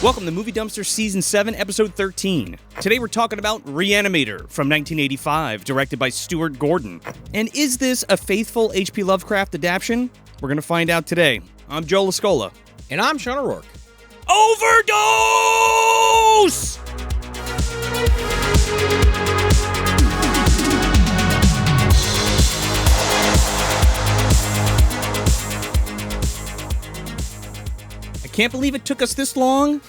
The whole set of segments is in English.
Welcome to Movie Dumpster Season 7, Episode 13. Today we're talking about Re-Animator from 1985, directed by Stuart Gordon. And is this a faithful H.P. Lovecraft adaptation? We're going to find out today. I'm Joe Lascola. And I'm Sean O'Rourke. Overdose! I can't believe it took us this long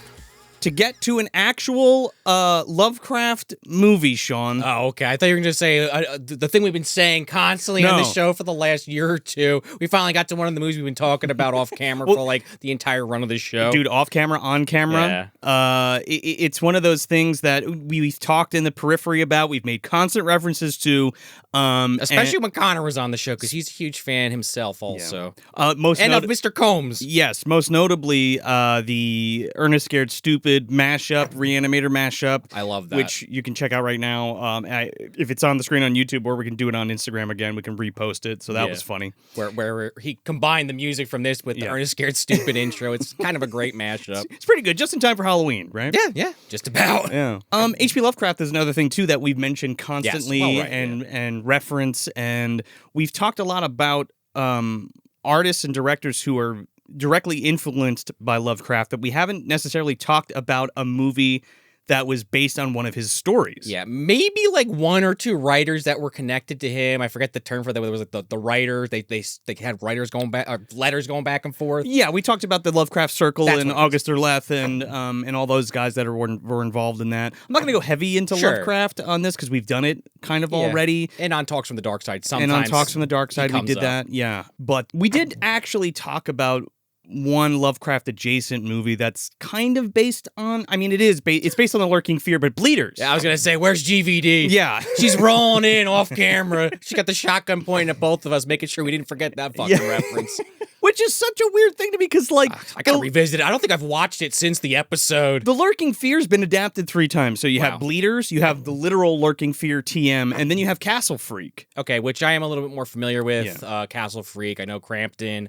to get to an actual Lovecraft movie, Sean. Oh, okay. I thought you were going to say the thing we've been saying constantly on this show for the last year or two. We finally got to one of the movies we've been talking about off camera for like the entire run of this show. Dude, off camera, on camera. Yeah. It's one of those things that we've talked in the periphery about. We've made constant references to. Especially when Connor was on the show, because he's a huge fan himself also. Yeah. Of Mr. Combs. Yes, most notably the Ernest Scared Stupid mashup, Re-Animator mashup. I love that. Which you can check out right now. If it's on the screen on YouTube, or we can do it on Instagram again, we can repost it. So that was funny. Where he combined the music from this with the Ernest Scared Stupid intro. It's kind of a great mashup. It's pretty good, just in time for Halloween, right? Yeah, just about. Yeah. H.P. Lovecraft is another thing, too, that we've mentioned constantly and reference, and we've talked a lot about artists and directors who are directly influenced by Lovecraft, but we haven't necessarily talked about a movie that was based on one of his stories. Yeah, maybe like one or two writers that were connected to him. I forget the term for that. It was like the writers. They had writers going back, or letters going back and forth. Yeah, we talked about the Lovecraft Circle and August Derleth and all those guys that were involved in that. I'm not going to go heavy into Lovecraft on this because we've done it kind of already. And on Talks from the Darkside, sometimes. And on Talks from the Darkside, we did that. Yeah, but we did actually talk about one Lovecraft adjacent movie that's kind of based on, I mean, it's based on The Lurking Fear, but Bleeders. Yeah, I was going to say, where's GVD? Yeah. She's rolling in off camera. She got the shotgun pointing at both of us, making sure we didn't forget that fucking reference. Which is such a weird thing to me, because, like... I gotta revisit it. I don't think I've watched it since the episode. The Lurking Fear's been adapted 3 times. So you have Bleeders, you have the literal Lurking Fear TM, and then you have Castle Freak. Okay, which I am a little bit more familiar with. Yeah. Castle Freak, I know Crampton,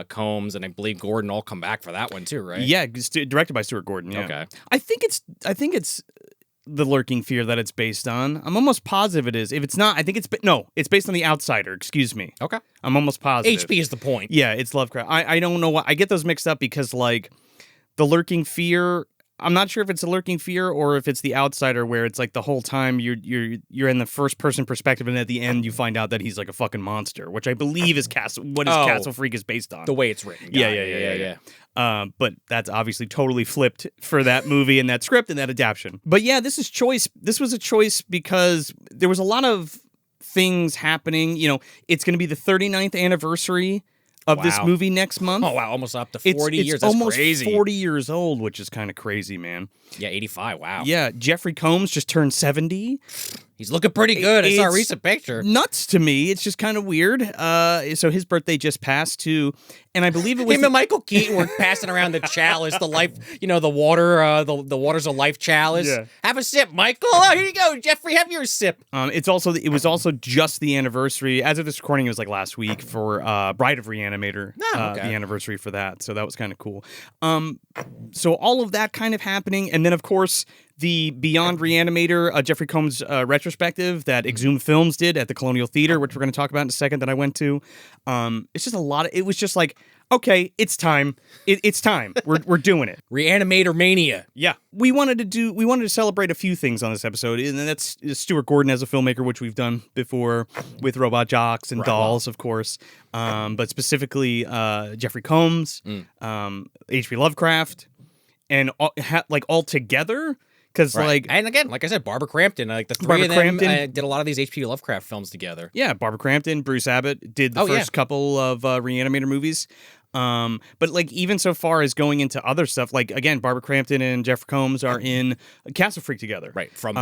Combs, and I believe Gordon all come back for that one too, right? Yeah, directed by Stuart Gordon, yeah. Okay. I think it's The Lurking Fear that it's based on. I'm almost positive it is. If it's not, I think it's based on The Outsider, excuse me. Okay. I'm almost positive. HP is the point. Yeah, it's Lovecraft. I don't know why. I get those mixed up because, like, The Lurking Fear, I'm not sure if it's The Lurking Fear or if it's The Outsider, where it's like the whole time you're in the first person perspective, and at the end you find out that he's like a fucking monster, which I believe is Castle Freak is based on. The way it's written. Yeah. But that's obviously totally flipped for that movie and that script and that adaptation. But yeah, this was a choice because there was a lot of things happening. You know, it's going to be the 39th anniversary of this movie next month. Oh, wow. Almost up to 40 years. That's almost crazy. 40 years old, which is kind of crazy, man. Yeah, 85. Wow. Yeah, Jeffrey Combs just turned 70. He's looking pretty good. I saw a recent picture. Nuts to me. It's just kind of weird. So his birthday just passed too, and I believe it was him and Michael Keaton were passing around the chalice, the life, the water, the water's a life chalice. Yeah. Have a sip, Michael. Oh, here you go, Jeffrey. Have your sip. It was also just the anniversary. As of this recording, it was like last week for Bride of Reanimator. The anniversary for that. So that was kind of cool. So all of that kind of happening, and then of course the Beyond Re-Animator, Jeffrey Combs retrospective that Exhumed Films did at the Colonial Theater, which we're going to talk about in a second, that I went to. It's just a lot of, it was just like, okay, it's time. It's time. We're doing it. Re-Animator mania. Yeah. We wanted to celebrate a few things on this episode, and that's Stuart Gordon as a filmmaker, which we've done before with Robot Jocks and Dolls, of course. But specifically Jeffrey Combs, H.P. Lovecraft, and all together. Because and again, like I said, Barbara Crampton, like the three of them did a lot of these H.P. Lovecraft films together. Yeah, Barbara Crampton, Bruce Abbott did the first couple of Re-Animator movies. But like even so far as going into other stuff, like again, Barbara Crampton and Jeffrey Combs are in Castle Freak together, right? From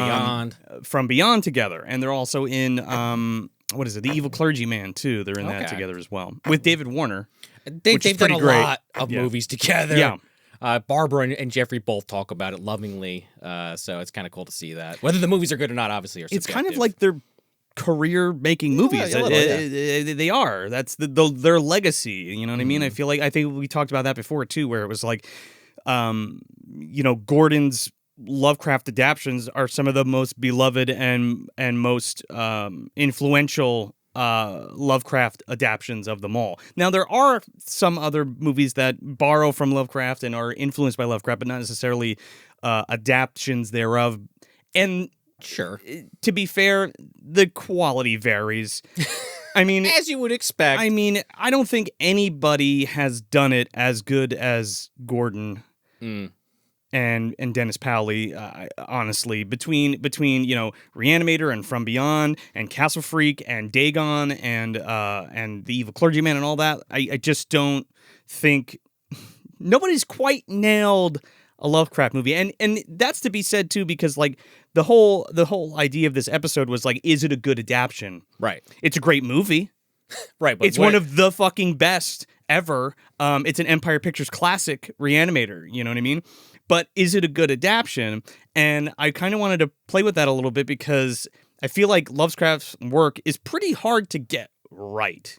Beyond together, and they're also in what is it? The Evil Clergyman too. They're in that together as well with David Warner. They've done a lot of movies together. Yeah. Barbara and Jeffrey both talk about it lovingly, so it's kind of cool to see that. Whether the movies are good or not, obviously, are subjective. It's kind of like they're career-making movies. They are. That's their legacy. You know what I mean? I think we talked about that before too, where it was like Gordon's Lovecraft adaptions are some of the most beloved and most influential Lovecraft adaptions of them all. Now, there are some other movies that borrow from Lovecraft and are influenced by Lovecraft, but not necessarily adaptions thereof. And sure, to be fair, the quality varies. I mean, as you would expect. I mean, I don't think anybody has done it as good as Gordon. And Dennis Powley, honestly, between Re-Animator and From Beyond and Castle Freak and Dagon and The Evil Clergyman and all that, I just don't think nobody's quite nailed a Lovecraft movie, and that's to be said too, because like the whole idea of this episode was like, is it a good adaptation? Right. It's a great movie. Right. But it's one of the fucking best ever. It's an Empire Pictures classic, Re-Animator. You know what I mean? But is it a good adaptation? And I kind of wanted to play with that a little bit because I feel like Lovecraft's work is pretty hard to get right.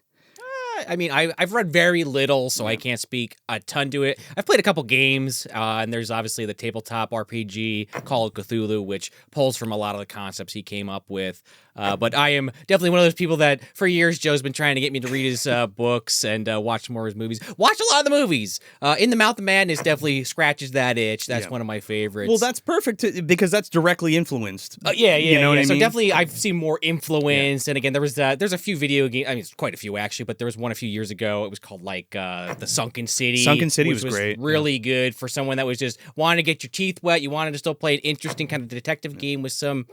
I mean, I've read very little, so I can't speak a ton to it. I've played a couple games, and there's obviously the tabletop RPG Call of Cthulhu, which pulls from a lot of the concepts he came up with. But I am definitely one of those people that for years Joe's been trying to get me to read his books and watch more of his movies. Watch a lot of the movies. In the Mouth of Madness definitely scratches that itch. That's one of my favorites. Well, that's perfect because that's directly influenced. You know what I mean? So definitely I've Yeah. seen more influence. And again, there's a few video games. I mean, it's quite a few actually, but there was one a few years ago. It was called like the Sunken City. Sunken City which was great. Really good for someone that was just wanting to get your teeth wet. You wanted to still play an interesting kind of detective game with some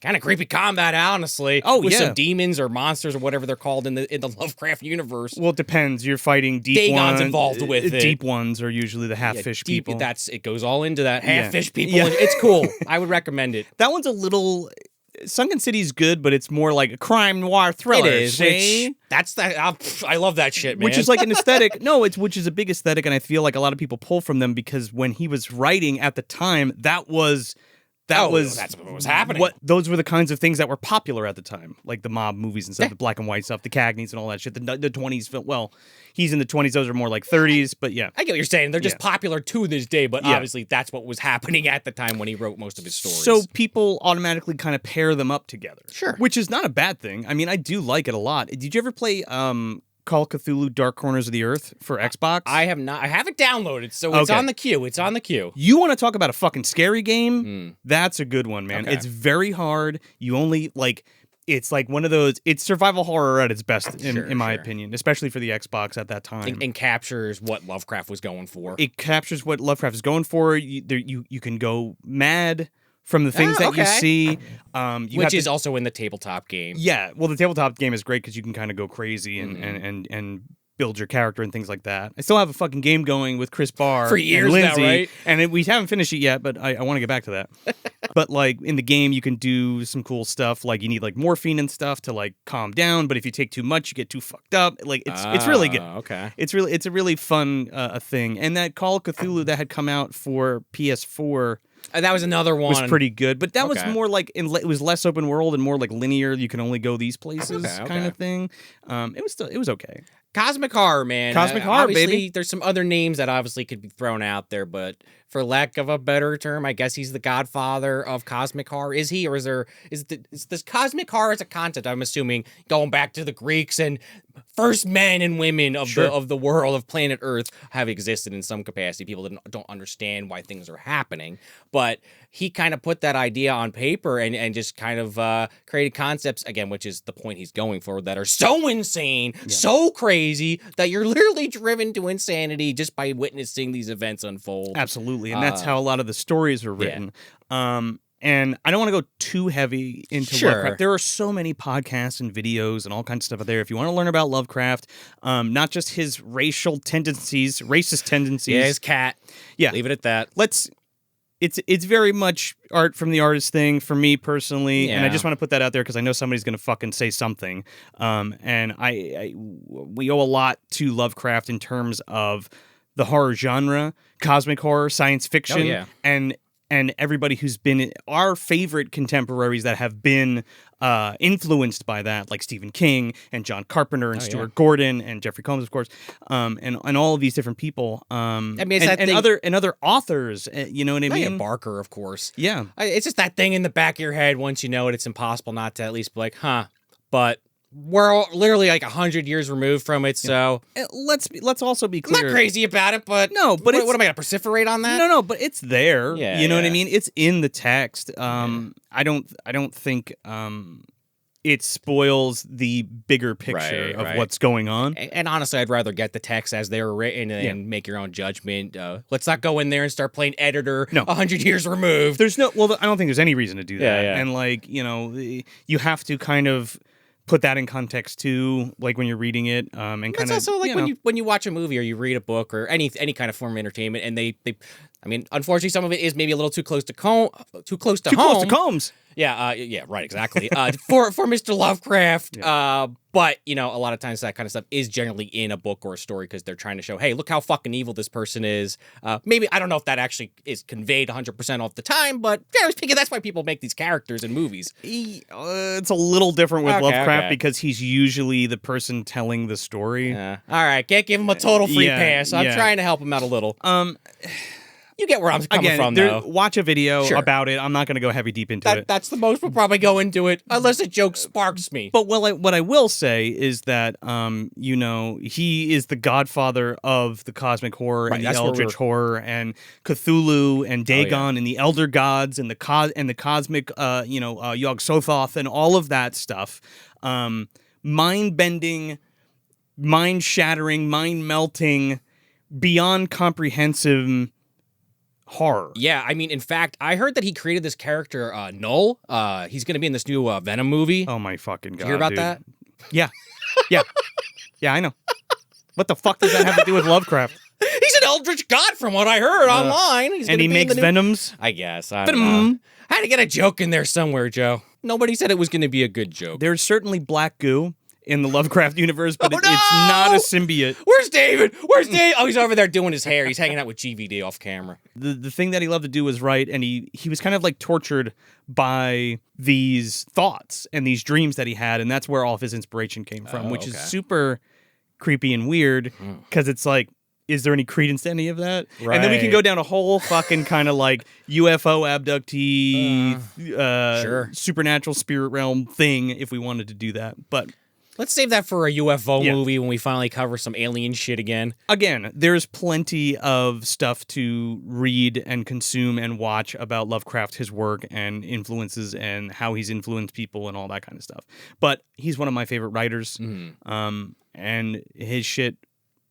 kind of creepy combat, honestly. With some demons or monsters or whatever they're called in the Lovecraft universe. Well, it depends. You're fighting deep Dagon's ones. involved with it. Deep ones are usually the half-fish deep, people. It goes all into that. Half-fish people. Yeah. It's cool. I would recommend it. That one's a little... Sunken City's good, but it's more like a crime noir thriller. It is. I love that shit, man. Which is like an aesthetic. Which is a big aesthetic, and I feel like a lot of people pull from them because when he was writing at the time, that's what was happening. Those were the kinds of things that were popular at the time, like the mob movies and stuff, the black and white stuff, the Cagneys and all that shit. The 20s film. Well, he's in the 20s; those are more like 30s. But yeah, I get what you're saying. They're just popular to this day, but obviously that's what was happening at the time when he wrote most of his stories. So people automatically kind of pair them up together. Sure, which is not a bad thing. I mean, I do like it a lot. Did you ever play Call of Cthulhu Dark Corners of the Earth for Xbox? I have not. I have it downloaded, so it's on the queue. It's on the queue. You want to talk about a fucking scary game? That's a good one, man. Okay. It's very hard. You only, it's like one of those, it's survival horror at its best, in my opinion, especially for the Xbox at that time. And captures what Lovecraft was going for. It captures what Lovecraft is going for. You can go mad from the things that you see. Which is also in the tabletop game. Yeah, well, the tabletop game is great because you can kind of go crazy and build your character and things like that. I still have a fucking game going with Chris Barr for years and Lindsay, now, right? And we haven't finished it yet, but I want to get back to that. But like in the game, you can do some cool stuff. Like you need like morphine and stuff to like calm down. But if you take too much, you get too fucked up. Like it's really good. Okay, it's a really fun thing. And that Call of Cthulhu that had come out for PS4. That was another one. Was pretty good, but that was more like it was less open world and more like linear. You can only go these places, kind of thing. It was okay. Cosmic horror, man. Cosmic horror, baby. There's some other names that obviously could be thrown out there, but for lack of a better term, I guess he's the godfather of cosmic horror. Is he, or is this cosmic horror as a concept? I'm assuming going back to the Greeks and first men and women of the world of planet Earth have existed in some capacity. People don't understand why things are happening, but he kind of put that idea on paper and just kind of created concepts again, which is the point he's going for, that are so insane, so crazy that you're literally driven to insanity just by witnessing these events unfold. Absolutely, and that's how a lot of the stories are written. And I don't want to go too heavy into Lovecraft. There are so many podcasts and videos and all kinds of stuff out there. If you want to learn about Lovecraft, not just his racist tendencies. Yeah, his cat. Yeah. Leave it at that. It's very much art from the artist thing for me personally, and I just want to put that out there because I know somebody's going to fucking say something. And we owe a lot to Lovecraft in terms of the horror genre, cosmic horror, science fiction, and everybody who's been our favorite contemporaries that have been influenced by that, like Stephen King and John Carpenter and Stuart Gordon and Jeffrey Combs, of course, and all of these different people. I mean, and other authors. You know what I mean? Barker, of course. Yeah, it's just that thing in the back of your head. Once you know it, it's impossible not to at least be like, huh. But we're literally like 100 years removed from it, so let's also be clear. I'm not crazy about it, but no, but what am I gonna vociferate on that? No, but it's there. Yeah, you know what I mean. It's in the text. I don't think it spoils the bigger picture of what's going on. And honestly, I'd rather get the text as they were written and make your own judgment. Let's not go in there and start playing editor 100 years removed. I don't think there's any reason to do that. Yeah. And like, you have to kind of put that in context too, like when you're reading it, and kind of. It's also like when you watch a movie or you read a book or any kind of form of entertainment, and they I mean, unfortunately, some of it is maybe a little too close to home. Too close to Combs. Yeah, right, exactly. For Mr. Lovecraft, but a lot of times that kind of stuff is generally in a book or a story because they're trying to show, hey, look how fucking evil this person is. Maybe I don't know if that actually is conveyed 100% all the time, but I was thinking that's why people make these characters in movies. It's a little different with Lovecraft because he's usually the person telling the story. All right, can't give him a total free pass. I'm trying to help him out a little. You get where I'm coming from, though. Watch a video about it. I'm not going to go heavy deep into it. That's the most we'll probably go into it, unless a joke sparks me. But what I will say is that, he is the godfather of the cosmic horror and the eldritch horror and Cthulhu and Dagon and the Elder Gods and the cosmic, Yog-Sothoth and all of that stuff. Mind-bending, mind-shattering, mind-melting, beyond comprehensive horror. Yeah, I mean, in fact, I heard that he created this character, Null. He's going to be in this new Venom movie. Oh my fucking god! Did you hear about that? Yeah, I know. What the fuck does that have to do with Lovecraft? He's an eldritch god, from what I heard online. And he makes venoms. I guess. I don't know. I had to get a joke in there somewhere, Joe. Nobody said it was going to be a good joke. There's certainly black goo in the Lovecraft universe, but it's not a symbiote. Where's David? Oh, he's over there doing his hair. He's hanging out with GVD off camera. The thing that he loved to do was write, and he was kind of like tortured by these thoughts and these dreams that he had, and that's where all of his inspiration came from, which is super creepy and weird, because it's like, is there any credence to any of that? Right. And then we can go down a whole fucking kind of like UFO abductee, supernatural spirit realm thing if we wanted to do that, but... Let's save that for a UFO movie when we finally cover some alien shit again. Again, there's plenty of stuff to read and consume and watch about Lovecraft, his work and influences and how he's influenced people and all that kind of stuff. But he's one of my favorite writers, and his shit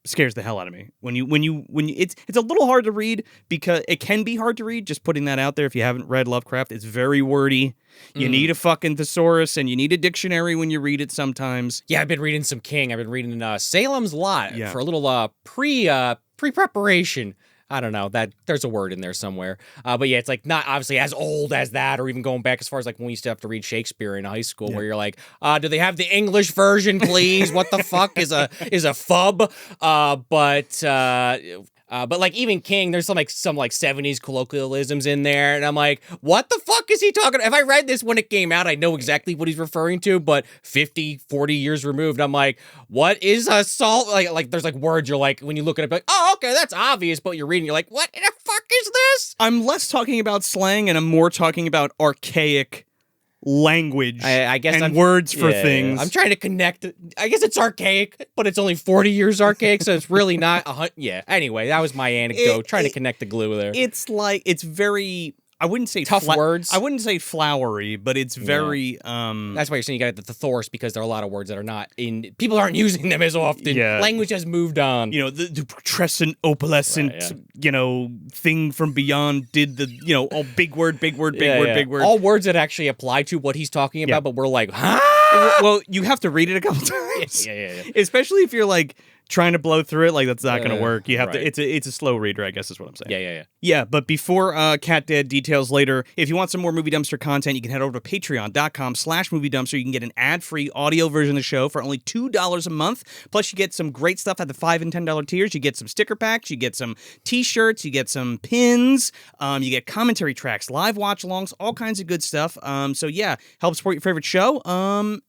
scares the hell out of me. When you it's a little hard to read because it can be hard to read, just putting that out there if you haven't read Lovecraft. It's very wordy. You need a fucking thesaurus and you need a dictionary when you read it sometimes. Yeah, I've been reading some King. I've been reading Salem's Lot for a little pre-preparation. I don't know, that there's a word in there somewhere. But yeah, it's like not obviously as old as that, or even going back as far as like when we used to have to read Shakespeare in high school, where you're like, do they have the English version, please? What the fuck is a fub? But like even King, there's some 70s colloquialisms in there, and I'm like, what the fuck is he talking? If I read this when it came out, I know exactly what he's referring to, but 50, 40 years removed, I'm like, what is a salt? Like there's like words you're like, when you look at it, like, oh, okay, that's obvious, but you're reading, you're like, what in the fuck is this? I'm less talking about slang, and I'm more talking about archaic language I guess and words for things. I'm trying to connect. I guess it's archaic, but it's only 40 years archaic, so it's really not. Anyway, that was my anecdote, trying to connect the glue there. It's like, it's very... I wouldn't say tough words. I wouldn't say flowery, but it's very. That's why you're saying you got the thesaurus, because there are a lot of words that are not in. People aren't using them as often. Yeah. Language has moved on. The putrescent, opalescent, thing from beyond did the all big word, big word. All words that actually apply to what he's talking about, but we're like, huh? Well, you have to read it a couple times. Yeah. Especially if you're like trying to blow through it, like that's not going to work. You have to. It's a slow reader, I guess is what I'm saying. Yeah. Yeah, but before Cat Dead details later, if you want some more Movie Dumpster content, you can head over to patreon.com/Movie Dumpster. You can get an ad-free audio version of the show for only $2 a month. Plus, you get some great stuff at the $5 and $10 tiers. You get some sticker packs, you get some t-shirts, you get some pins, you get commentary tracks, live watch-alongs, all kinds of good stuff. So yeah, help support your favorite show,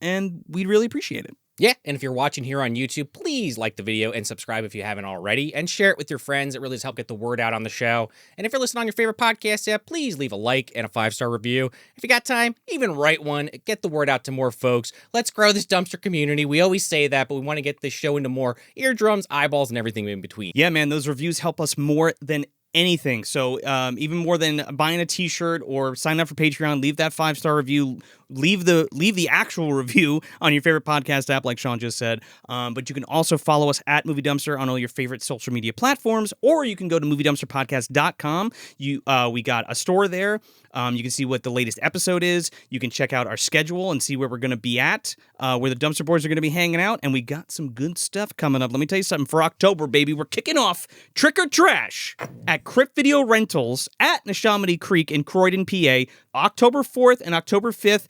and we'd really appreciate it. Yeah, and if you're watching here on YouTube, please like the video and subscribe if you haven't already, and share it with your friends. It really does help get the word out on the show. And if you're listening on your favorite podcast app, please leave a like and a 5-star review. If you got time, even write one. Get the word out to more folks. Let's grow this dumpster community. We always say that, but we want to get this show into more eardrums, eyeballs, and everything in between. Yeah, man, those reviews help us more than anything. So even more than buying a t-shirt or sign up for Patreon, leave that 5-star review, leave the actual review on your favorite podcast app like Sean just said. But you can also follow us at Movie Dumpster on all your favorite social media platforms, or you can go to moviedumpsterpodcast.com. We got a store there. You can see what the latest episode is. You can check out our schedule and see where we're going to be at, where the dumpster boys are going to be hanging out, and we got some good stuff coming up. Let me tell you something. For October, baby, we're kicking off Trick or Trash at Crypt Video Rentals at Neshaminy Creek in Croydon, PA, October 4th and October 5th.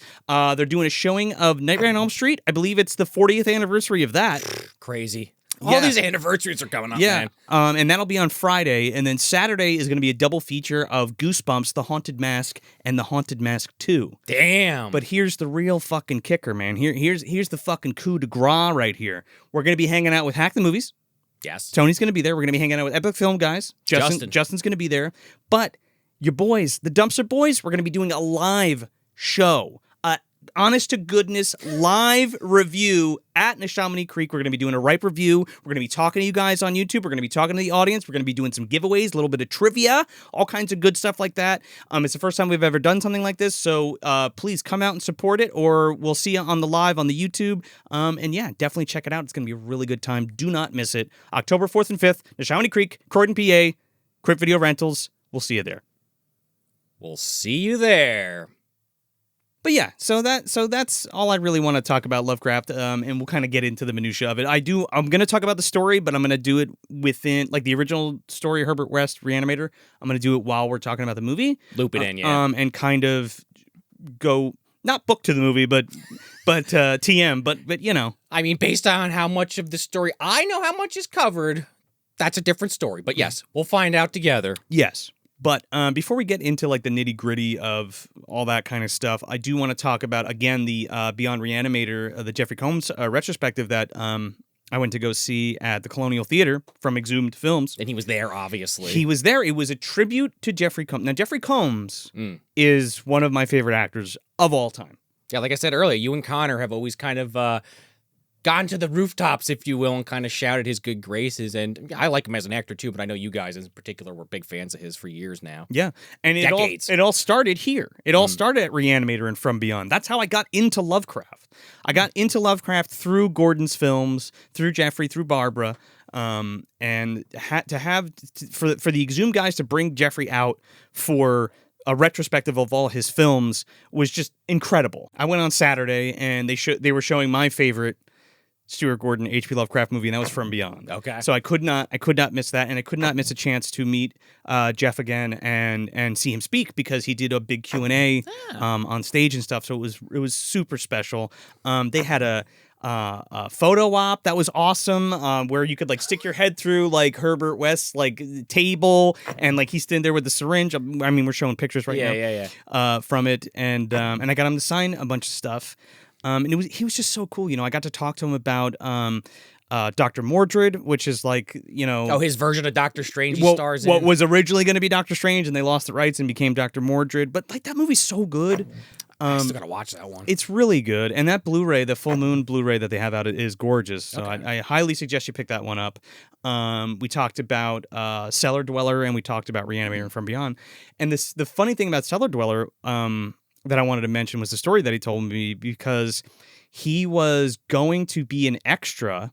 They're doing a showing of Nightmare on Elm Street. I believe it's the 40th anniversary of that. Crazy. All these anniversaries are coming up, man. And that'll be on Friday. And then Saturday is going to be a double feature of Goosebumps, The Haunted Mask, and The Haunted Mask 2. Damn. But here's the real fucking kicker, man. Here's the fucking coup de grace right here. We're going to be hanging out with Hack the Movies. Yes. Tony's going to be there. We're going to be hanging out with Epic Film Guys. Justin's going to be there. But your boys, the Dumpster Boys, we're going to be doing a live show. Honest to goodness live review at Neshaminy Creek. We're going to be doing a ripe review. We're going to be talking to you guys on YouTube. We're going to be talking to the audience. We're going to be doing some giveaways, a little bit of trivia, all kinds of good stuff like that. It's the first time we've ever done something like this, so please come out and support it, or we'll see you on the live on the YouTube. And yeah, definitely check it out. It's going to be a really good time. Do not miss it. October 4th and 5th, Neshaminy Creek, Croydon, PA, Crypt Video Rentals. We'll see you there. We'll see you there. But yeah, so that's all I really want to talk about Lovecraft, and we'll kind of get into the minutia of it. I'm going to talk about the story, but I'm going to do it within, like the original story, Herbert West, Re-Animator. I'm going to do it while we're talking about the movie. Loop it in, yeah. And kind of go, not book to the movie, but TM, but you know. I mean, based on how much of the story I know how much is covered, that's a different story. But yes, we'll find out together. Yes. But before we get into like the nitty gritty of all that kind of stuff, I do want to talk about again the Beyond Re-Animator, the Jeffrey Combs retrospective that I went to go see at the Colonial Theater from Exhumed Films. And he was there, obviously. He was there. It was a tribute to Jeffrey Combs. Now, Jeffrey Combs is one of my favorite actors of all time. Yeah, like I said earlier, you and Connor have always kind of gone to the rooftops, if you will, and kind of shouted his good graces. And I like him as an actor, too, but I know you guys in particular were big fans of his for years now. Yeah. And decades. It all started here. It all started at Re-Animator and From Beyond. That's how I got into Lovecraft. I got into Lovecraft through Gordon's films, through Jeffrey, through Barbara. And for the Exhumed guys to bring Jeffrey out for a retrospective of all his films was just incredible. I went on Saturday and they were showing my favorite Stuart Gordon H.P. Lovecraft movie, and that was From Beyond. Okay. So I could not miss that, and I could not miss a chance to meet Jeff again and see him speak, because he did a big Q&A on stage and stuff. So it was super special. They had a photo op that was awesome, where you could like stick your head through like Herbert West's like table, and like he's standing there with the syringe. I mean, we're showing pictures right now from it, and I got him to sign a bunch of stuff. And he was just so cool. You know, I got to talk to him about Dr. Mordred, which is like, you know... Oh, his version of Doctor Strange he stars in. What was originally going to be Doctor Strange, and they lost the rights and became Dr. Mordred. But like that movie's so good. I still gotta watch that one. It's really good. And that Blu-ray, the full moon Blu-ray that they have out, is gorgeous. So okay. I highly suggest you pick that one up. We talked about Cellar Dweller, and we talked about Re-Animator and From Beyond. And the funny thing about Cellar Dweller... that I wanted to mention was the story that he told me, because he was going to be an extra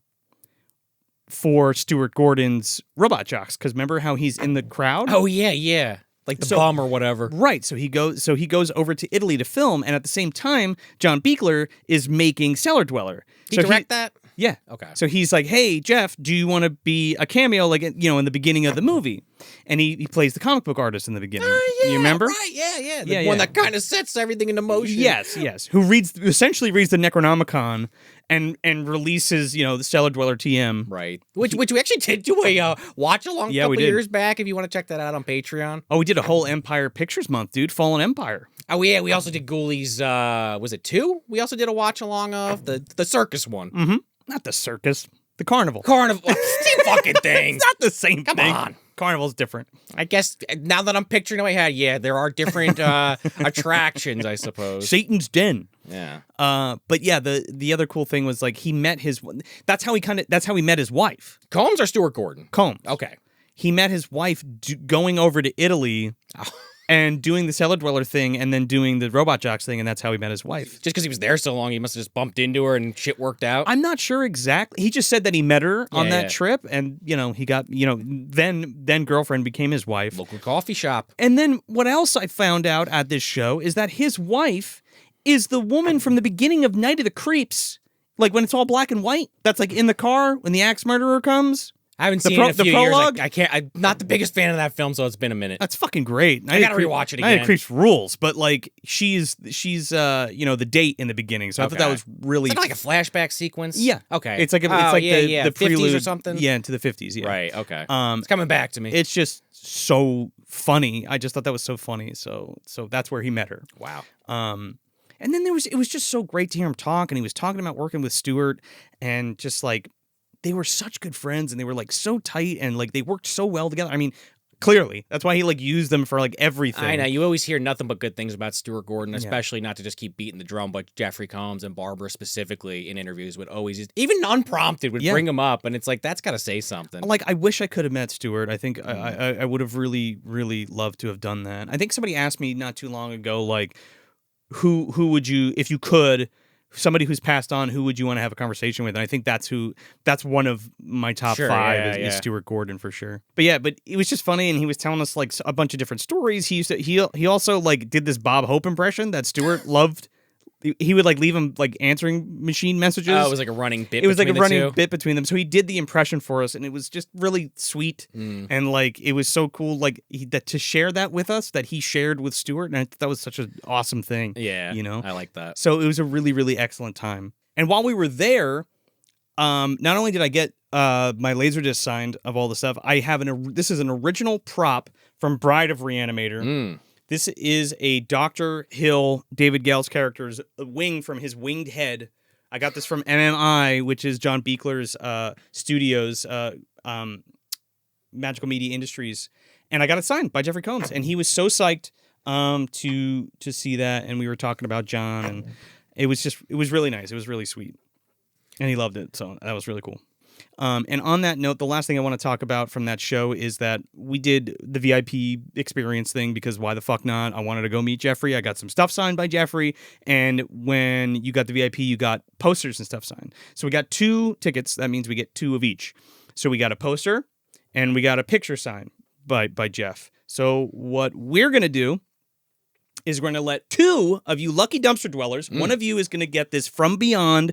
for Stuart Gordon's Robot Jocks, because remember how he's in the crowd? Oh yeah, like the bum or whatever. Right. So he goes over to Italy to film, and at the same time, John Buechler is making Cellar Dweller. Did he direct that? Yeah. Okay. So he's like, hey, Jeff, do you want to be a cameo, like, in the beginning of the movie? And he plays the comic book artist in the beginning. Yeah, you remember? Right, yeah. The one that kind of sets everything into motion. Yes. Who essentially reads the Necronomicon and releases, the Cellar Dweller TM. Right. Which we actually did do a watch-along a couple years back, if you want to check that out on Patreon. Oh, we did a whole Empire Pictures month, dude. Fallen Empire. Oh, yeah, we also did Ghoulies, was it 2? We also did a watch-along of the circus one. Mm-hmm. Not the circus. The carnival. Same fucking thing. It's not the same thing. Come on. Carnival's different. I guess now that I'm picturing in my head, there are different attractions, I suppose. Satan's Den. Yeah. But yeah, the other cool thing was like he met that's how he met his wife. Combs or Stuart Gordon? Combs. Okay. He met his wife going over to Italy and doing the Cellar Dweller thing and then doing the Robot Jocks thing, and that's how he met his wife. Just because he was there so long, he must have just bumped into her and shit worked out? I'm not sure exactly. He just said that he met her on that trip, and, he got, then girlfriend became his wife. Local coffee shop. And then what else I found out at this show is that his wife is the woman from the beginning of Night of the Creeps, like when it's all black and white. That's like in the car when the axe murderer comes. I haven't seen it in a few years. I'm not the biggest fan of that film, so it's been a minute. That's fucking great. I gotta rewatch it again. Night of Creeps rules, but like she's the date in the beginning, so I thought that was really like a flashback sequence. Yeah. Okay. It's like the prelude 50s or something. Yeah, into the 50s. Yeah. Right. Okay. It's coming back to me. It's just so funny. I just thought that was so funny. So that's where he met her. Wow. And then it was just so great to hear him talk, and he was talking about working with Stuart, and just like. They were such good friends, and they were like so tight, and like they worked so well together. I mean, clearly, that's why he like used them for like everything. I know, you always hear nothing but good things about Stuart Gordon, especially not to just keep beating the drum, but Jeffrey Combs and Barbara specifically in interviews would always, even unprompted, would bring him up, and it's like that's got to say something. Like I wish I could have met Stuart. I think I would have really really loved to have done that. I think somebody asked me not too long ago, like who would you, if you could. Somebody who's passed on, who would you want to have a conversation with? And I think that's one of my top 5 is Stuart Gordon for sure. But it was just funny, and he was telling us like a bunch of different stories. He also like did this Bob Hope impression that Stuart loved. He would like leave him like answering machine messages. Oh, it was like a running bit. It was like a running bit between them. So he did the impression for us, and it was just really sweet. And like it was so cool, like to share that with us, that he shared with Stuart, and I thought that was such an awesome thing. Yeah, I like that. So it was a really really excellent time. And while we were there, not only did I get my Laserdisc signed of all the stuff, I have this is an original prop from Bride of Re-Animator. This is a Dr. Hill, David Gale's character's wing from his winged head. I got this from MMI, which is John Beekler's studios, Magical Media Industries. And I got it signed by Jeffrey Combs. And he was so psyched to see that. And we were talking about John. And it was really nice. It was really sweet. And he loved it. So that was really cool. And on that note, the last thing I want to talk about from that show is that we did the VIP experience thing because why the fuck not? I wanted to go meet Jeffrey. I got some stuff signed by Jeffrey. And when you got the VIP, you got posters and stuff signed. So we got 2 tickets. That means we get 2 of each. So we got a poster and we got a picture signed by Jeff. So what we're going to do is we're going to let 2 of you lucky dumpster dwellers, one of you is going to get this From Beyond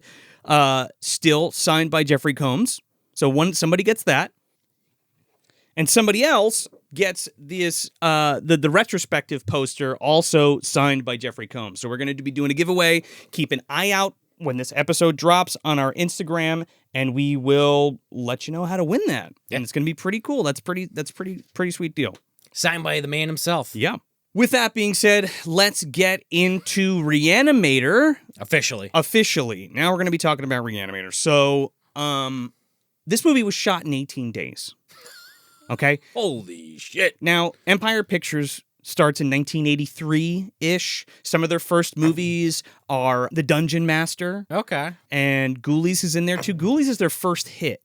still signed by Jeffrey Combs. So somebody gets that, and somebody else gets this the retrospective poster also signed by Jeffrey Combs. So we're going to be doing a giveaway. Keep an eye out when this episode drops on our Instagram, and we will let you know how to win that. Yep. And it's going to be pretty cool. That's pretty sweet deal. Signed by the man himself. Yeah. With that being said, let's get into Re-Animator. Officially. Now we're going to be talking about Re-Animator. So, this movie was shot in 18 days. Okay? Holy shit. Now, Empire Pictures starts in 1983-ish. Some of their first movies are The Dungeon Master. Okay. And Ghoulies is in there too. Ghoulies is their first hit,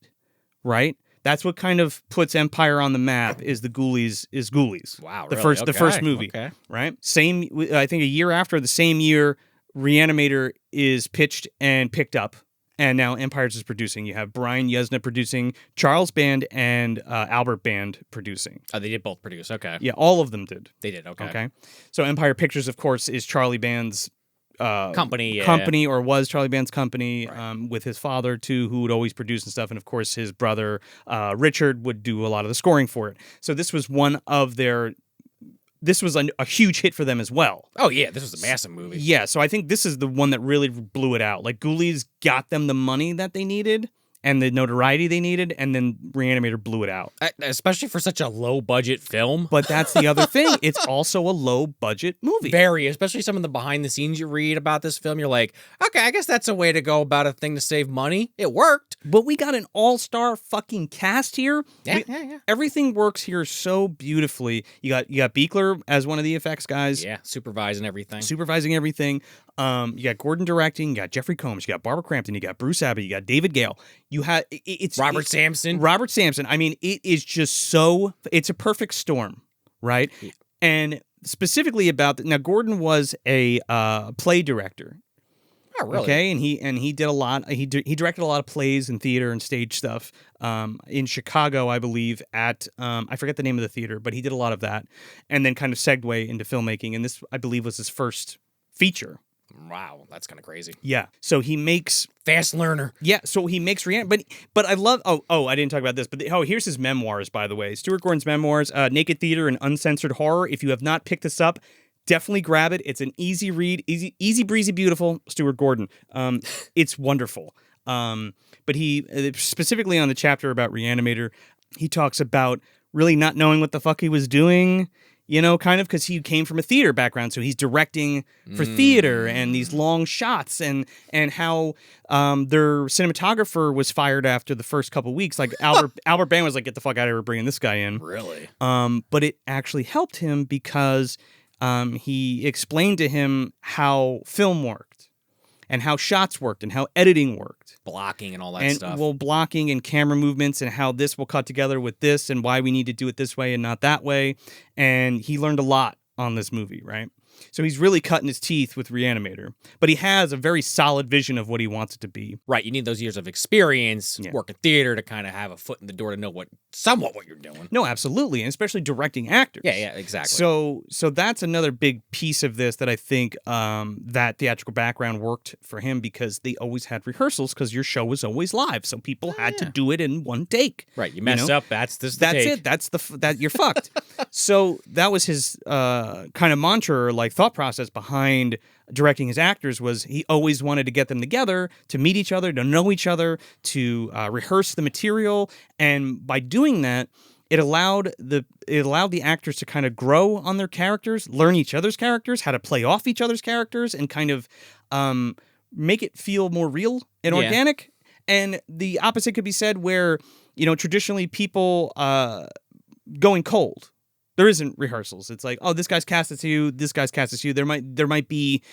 right? That's what kind of puts Empire on the map is the Ghoulies is Ghoulies. Wow, the really? the first movie, right? I think a year after, the same year, Re-Animator is pitched and picked up, and now Empire's is producing. You have Brian Yuzna producing, Charles Band and Albert Band producing. Oh, they did both produce. Okay. Yeah, all of them did. They did. Okay. Okay. So Empire Pictures, of course, is Charlie Band's company, or was Charlie Band's company, with his father too, who would always produce and stuff, and of course his brother Richard would do a lot of the scoring for it. So this was one of their. This was a huge hit for them as well. Oh yeah, this was a massive movie. Yeah, so I think this is the one that really blew it out. Like Ghoulies got them the money that they needed and the notoriety they needed, and then Re-Animator blew it out. Especially for such a low-budget film. But that's the other thing. It's also a low-budget movie. Very, especially some of the behind-the-scenes you read about this film. You're like, okay, I guess that's a way to go about a thing to save money. It worked. But we got an all-star fucking cast here. Yeah. Everything works here so beautifully. You got Beekler as one of the effects guys. Yeah, supervising everything. You got Gordon directing, you got Jeffrey Combs, you got Barbara Crampton, you got Bruce Abbott, you got David Gale. You had it's Robert Sampson. I mean, it is just it's a perfect storm, right? Yeah. And specifically about now, Gordon was a play director. Oh, really? Okay, and he did a lot. He directed a lot of plays and theater and stage stuff in Chicago, I believe. At I forget the name of the theater, but he did a lot of that, and then kind of segued into filmmaking. And this, I believe, was his first feature. Wow, that's kind of crazy. Yeah, so he makes fast learner. Yeah, so he makes but I love. Oh, I didn't talk about this, but here's his memoirs, by the way. Stuart Gordon's memoirs, Naked Theater and Uncensored Horror. If you have not picked this up, definitely grab it. It's an easy read, easy breezy, beautiful. Stuart Gordon. It's wonderful. But he specifically on the chapter about Re-Animator, he talks about really not knowing what the fuck he was doing. You know, kind of because he came from a theater background, so he's directing for theater and these long shots, and how their cinematographer was fired after the first couple weeks. Like Albert Band was like, "Get the fuck out of here, we're bringing this guy in." Really? But it actually helped him because he explained to him how film worked, and how shots worked, and how editing worked. Blocking and all that stuff. Well, blocking and camera movements and how this will cut together with this and why we need to do it this way and not that way. And he learned a lot on this movie, right? So he's really cutting his teeth with Re-Animator. But he has a very solid vision of what he wants it to be. Right. You need those years of experience, working theater to kind of have a foot in the door to know somewhat what you're doing. No, absolutely. And especially directing actors. Yeah, exactly. So that's another big piece of this that I think that theatrical background worked for him, because they always had rehearsals because your show was always live. So people had to do it in one take. Right. You mess up, that's the That's take. it. That's that you're fucked. So that was his kind of mantra, or like thought process behind directing his actors, was he always wanted to get them together to meet each other, to know each other, to rehearse the material, and by doing that, it allowed the actors to kind of grow on their characters, learn each other's characters, how to play off each other's characters, and kind of make it feel more real and organic. And the opposite could be said, where traditionally people going cold. There isn't rehearsals. It's like, oh, this guy's cast as you, this guy's cast as you. There might be,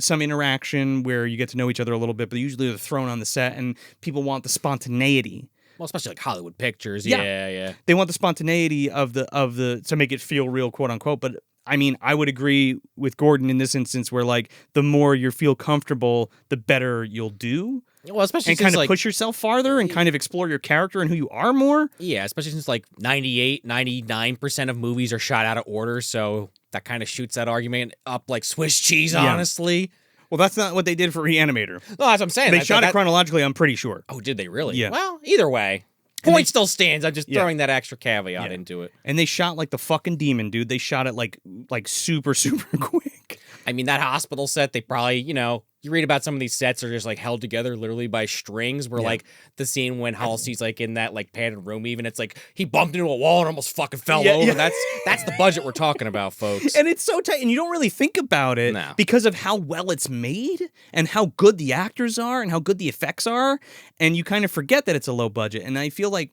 some interaction where you get to know each other a little bit, but usually they're thrown on the set, and people want the spontaneity. Well, especially like Hollywood pictures. Yeah. They want the spontaneity of the to make it feel real, quote unquote. But I mean, I would agree with Gordon in this instance, where like the more you feel comfortable, the better you'll do. Well, especially and since kind of push yourself farther and kind of explore your character and who you are more. Yeah, especially since like 99% of movies are shot out of order, so that kind of shoots that argument up like Swiss cheese, honestly. Well, that's not what they did for Re-Animator. No, that's what I'm saying. They shot it chronologically, I'm pretty sure. Oh, did they really? Yeah. Well, either way, point still stands. I'm just throwing that extra caveat into it. And they shot like the fucking demon, dude. They shot it like super, super quick. I mean, that hospital set, they probably, you read about some of these sets are just like held together literally by strings, where like the scene when Halsey's like in that like padded room, even it's like he bumped into a wall and almost fucking fell over. Yeah. That's the budget we're talking about, folks. And it's so tight, and you don't really think about it because of how well it's made and how good the actors are and how good the effects are, and you kind of forget that it's a low budget. And I feel like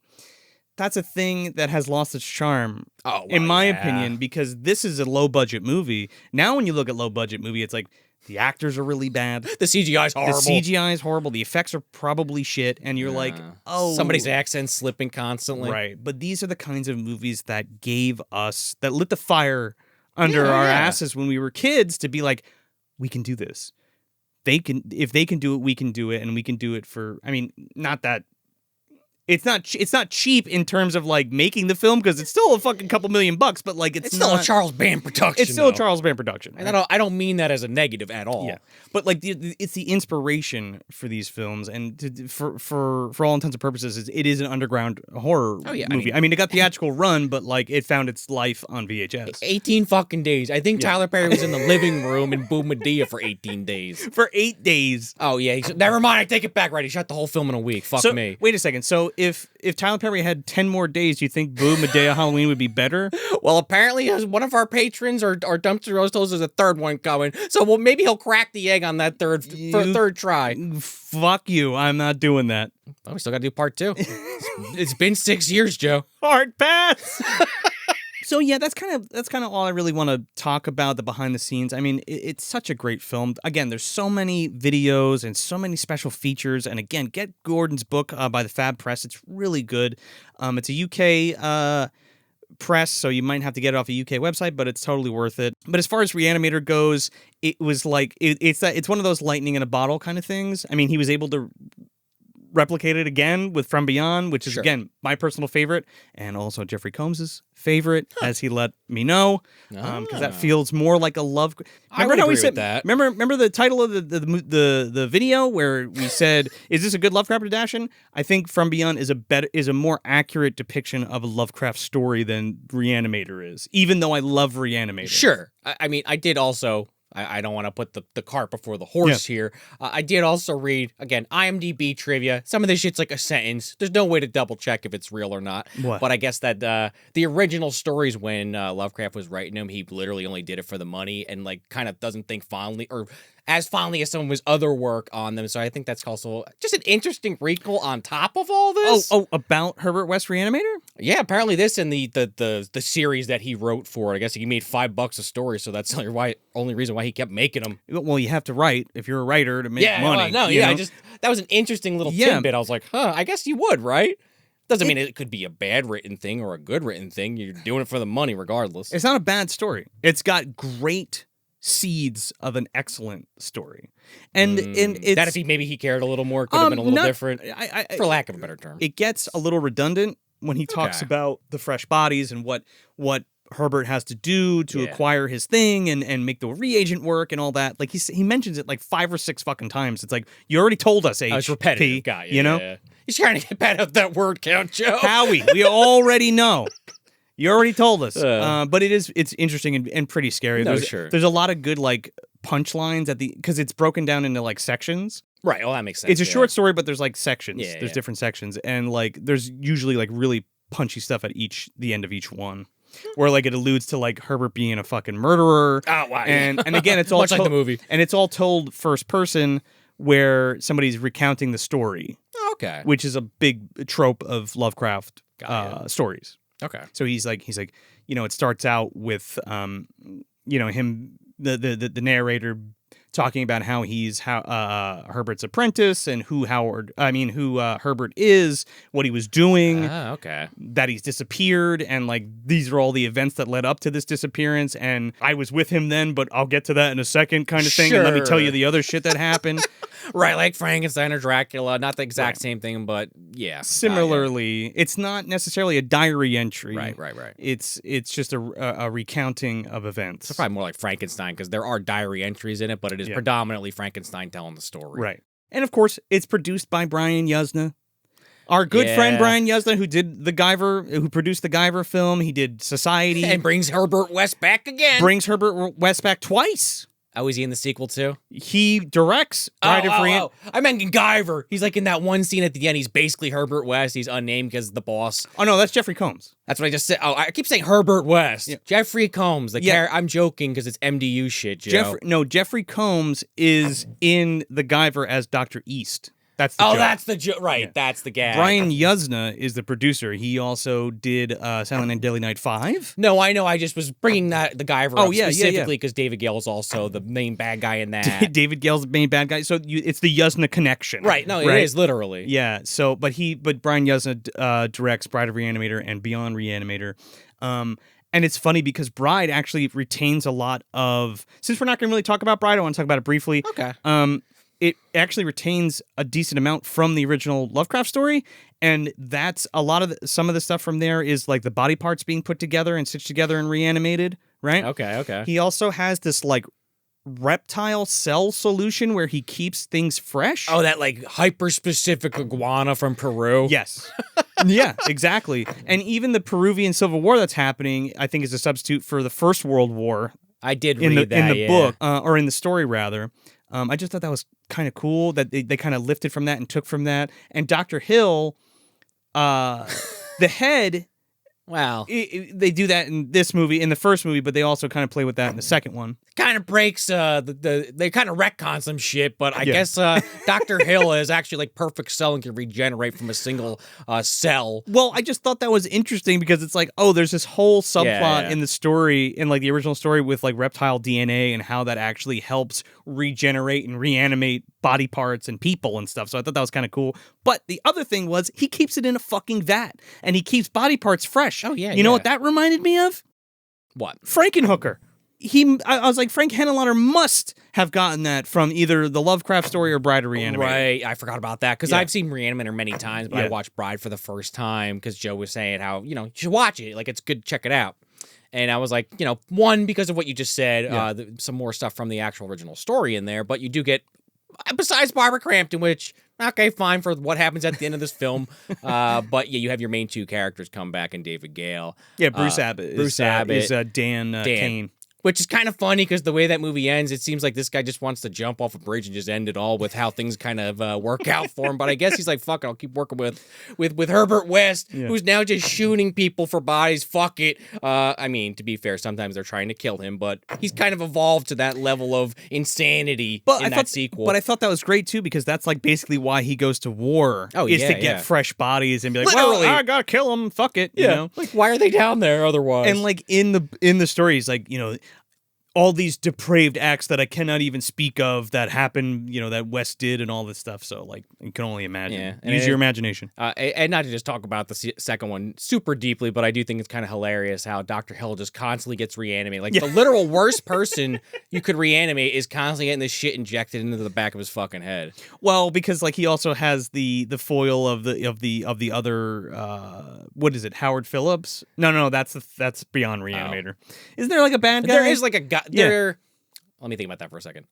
that's a thing that has lost its charm, in my opinion, because this is a low budget movie. Now, when you look at low budget movie, it's like the actors are really bad. The CGI's horrible. The CGI is horrible. The effects are probably shit, and you're like, oh, somebody's accent slipping constantly. Right, but these are the kinds of movies that that lit the fire under our asses when we were kids to be like, we can do this. If they can do it, we can do it, and we can do it for. I mean, not that. It's not cheap in terms of like making the film because it's still a fucking couple $1,000,000, but like it's still not, a Charles Band production. It's still a Charles Band production, right? And I don't mean that as a negative at all. Yeah, but like it's the inspiration for these films, and for all intents and purposes, it is an underground horror movie. I mean, it got theatrical run, but like it found its life on VHS. 18 fucking days. I think Tyler Perry was in the living room in Boo Madea for 18 days. For 8 days. Oh yeah. Never mind. I take it back. Right. He shot the whole film in a week. Fuck me. Wait a second. So if Tyler Perry had 10 more days, do you think Boo Madea Halloween would be better? Well, apparently, as one of our patrons or Dumpster Rose told us, there's a third one coming. So maybe he'll crack the egg on that third try. Fuck you. I'm not doing that. Oh, we still got to do part 2. It's been 6 years, Joe. Hard pass. So yeah, that's kind of all I really want to talk about, the behind the scenes. I mean, it's such a great film. Again, there's so many videos and so many special features. And again, get Gordon's book by the Fab Press. It's really good. It's a UK press, so you might have to get it off a UK website, but it's totally worth it. But as far as Re-Animator goes, it was like it's one of those lightning in a bottle kind of things. I mean, he was able to replicate it again with From Beyond, which is again my personal favorite, and also Jeffrey Combs's favorite, as he let me know, because that feels more like a love. Remember how we said that? Remember the title of the video where we said, "Is this a good Lovecraft adaptation?" I think From Beyond is a more accurate depiction of a Lovecraft story than Re-Animator is, even though I love Re-Animator. Sure, I mean I did also. I don't want to put the cart before the horse here. I did also read, again, IMDb trivia. Some of this shit's like a sentence. There's no way to double check if it's real or not. What? But I guess that the original stories when Lovecraft was writing them, he literally only did it for the money and like kind of doesn't think fondly or as fondly as some of his other work on them. So I think that's also just an interesting wrinkle on top of all this. Oh, about Herbert West Re-Animator? Yeah, apparently this and the series that he wrote for it. I guess he made $5 a story, so that's the only reason why he kept making them. Well, you have to write if you're a writer to make money. That was an interesting little tidbit. I was like, I guess you would, right? Doesn't mean it could be a bad written thing or a good written thing. You're doing it for the money regardless. It's not a bad story. It's got great seeds of an excellent story, and it's that if he cared a little more, could have been a little different, for lack of a better term. It gets a little redundant when he talks about the fresh bodies and what Herbert has to do to acquire his thing and make the reagent work and all that. Like he mentions it like 5 or 6 fucking times. It's like, you already told us, HP. It's repetitive, guy. You know, he's trying to get bad at that word count, Joe. Howie, we already know. You already told us, but it's interesting and pretty scary. There's a lot of good like punchlines because it's broken down into like sections. Right. Well, that makes sense. It's a short story, but there's like sections. There's different sections, and like there's usually like really punchy stuff at the end of each one, where like it alludes to like Herbert being a fucking murderer. Oh wow! And again, it's all much like the movie, and it's all told first person, where somebody's recounting the story. Okay. Which is a big trope of Lovecraft stories. Okay. So he's like, it starts out with, him, the narrator talking about how he's Herbert's apprentice and who Herbert is, what he was doing. Okay. That he's disappeared, and like these are all the events that led up to this disappearance, and I was with him then, but I'll get to that in a second, kind of thing. Sure. And let me tell you the other shit that happened. Right, like Frankenstein or Dracula, not the exact same thing, but yeah. Similarly, it's not necessarily a diary entry. Right. It's just a recounting of events. It's probably more like Frankenstein because there are diary entries in it, but it is predominantly Frankenstein telling the story. Right. And of course, it's produced by Brian Yuzna. Our good friend Brian Yuzna, who produced the Guyver film. He did Society. And brings Herbert West back again. Brings Herbert West back twice. Oh, is he in the sequel too? He directs Bride of Reanimator. I meant in Guyver. He's like in that one scene at the end. He's basically Herbert West. He's unnamed because the boss. Oh no, that's Jeffrey Combs. That's what I just said. Oh, I keep saying Herbert West. Yeah. Jeffrey Combs. I'm joking because it's MDU shit, Joe. Jeffrey Combs is in the Guyver as Dr. East. That's the joke. That's the joke. Right, that's the gag. Brian Yuzna is the producer. He also did Silent Night, Deadly Night 5. No, I know. I just was bringing the Guyver up specifically because David Gale is also the main bad guy in that. David Gale's the main bad guy. So it's the Yuzna connection. Right. No, it is literally. Yeah. So, but Brian Yuzna directs Bride of Re-Animator and Beyond Re-Animator. And it's funny because Bride actually retains a lot of. Since we're not going to really talk about Bride, I want to talk about it briefly. Okay. it actually retains a decent amount from the original Lovecraft story. And that's a lot of some of the stuff from there is like the body parts being put together and stitched together and reanimated, right? Okay. He also has this like reptile cell solution where he keeps things fresh. Oh, that like hyper-specific iguana from Peru? Yes. Yeah, exactly. And even the Peruvian Civil War that's happening, I think, is a substitute for the First World War. I did in read in the book, or in the story, rather. I just thought that was kind of cool that they kind of lifted from that and took from that. And Dr. Hill, the head... Wow. They do that in this movie, in the first movie, but they also kind of play with that in the second one. Kind of breaks they kind of retcon some shit, but I guess Dr. Hill is actually like perfect cell and can regenerate from a single cell. Well, I just thought that was interesting because it's like, oh, there's this whole subplot in the story, in like the original story with like reptile DNA and how that actually helps regenerate and reanimate body parts and people and stuff. So I thought that was kind of cool. But the other thing was he keeps it in a fucking vat and he keeps body parts fresh. Oh, yeah. You know what that reminded me of? What? Frankenhooker. I was like, Frank Henenlotter must have gotten that from either the Lovecraft story or Bride of Reanimator. Right, I forgot about that because I've seen Reanimator many times, but I watched Bride for the first time because Joe was saying how, you should watch it. Like, it's good, check it out. And I was like, one, because of what you just said, some more stuff from the actual original story in there, but you do get, besides Barbara Crampton, which, okay, fine for what happens at the end of this film, but yeah, you have your main two characters come back and David Gale. Yeah, Bruce Abbott. Bruce Abbott is Dan Kane. Which is kind of funny because the way that movie ends, it seems like this guy just wants to jump off a bridge and just end it all with how things kind of work out for him. But I guess he's like, fuck it, I'll keep working with Herbert West, who's now just shooting people for bodies. Fuck it. I mean, to be fair, sometimes they're trying to kill him, but he's kind of evolved to that level of insanity in that sequel. But I thought that was great too because that's like basically why he goes to war. To get fresh bodies and be like, literally, well, I gotta kill them. Fuck it. Yeah. You know? Like, why are they down there otherwise? And like in the story, he's like, all these depraved acts that I cannot even speak of that happened, that West did and all this stuff. So, like, you can only imagine. Yeah. Use your imagination. And not to just talk about the second one super deeply, but I do think it's kind of hilarious how Dr. Hill just constantly gets reanimated. Like, the literal worst person you could reanimate is constantly getting this shit injected into the back of his fucking head. Well, because, like, he also has the foil of the other, what is it, Howard Phillips? No, that's beyond Reanimator. Oh. Isn't there, like, a bad guy? There is, like, a guy. Let me think about that for a second.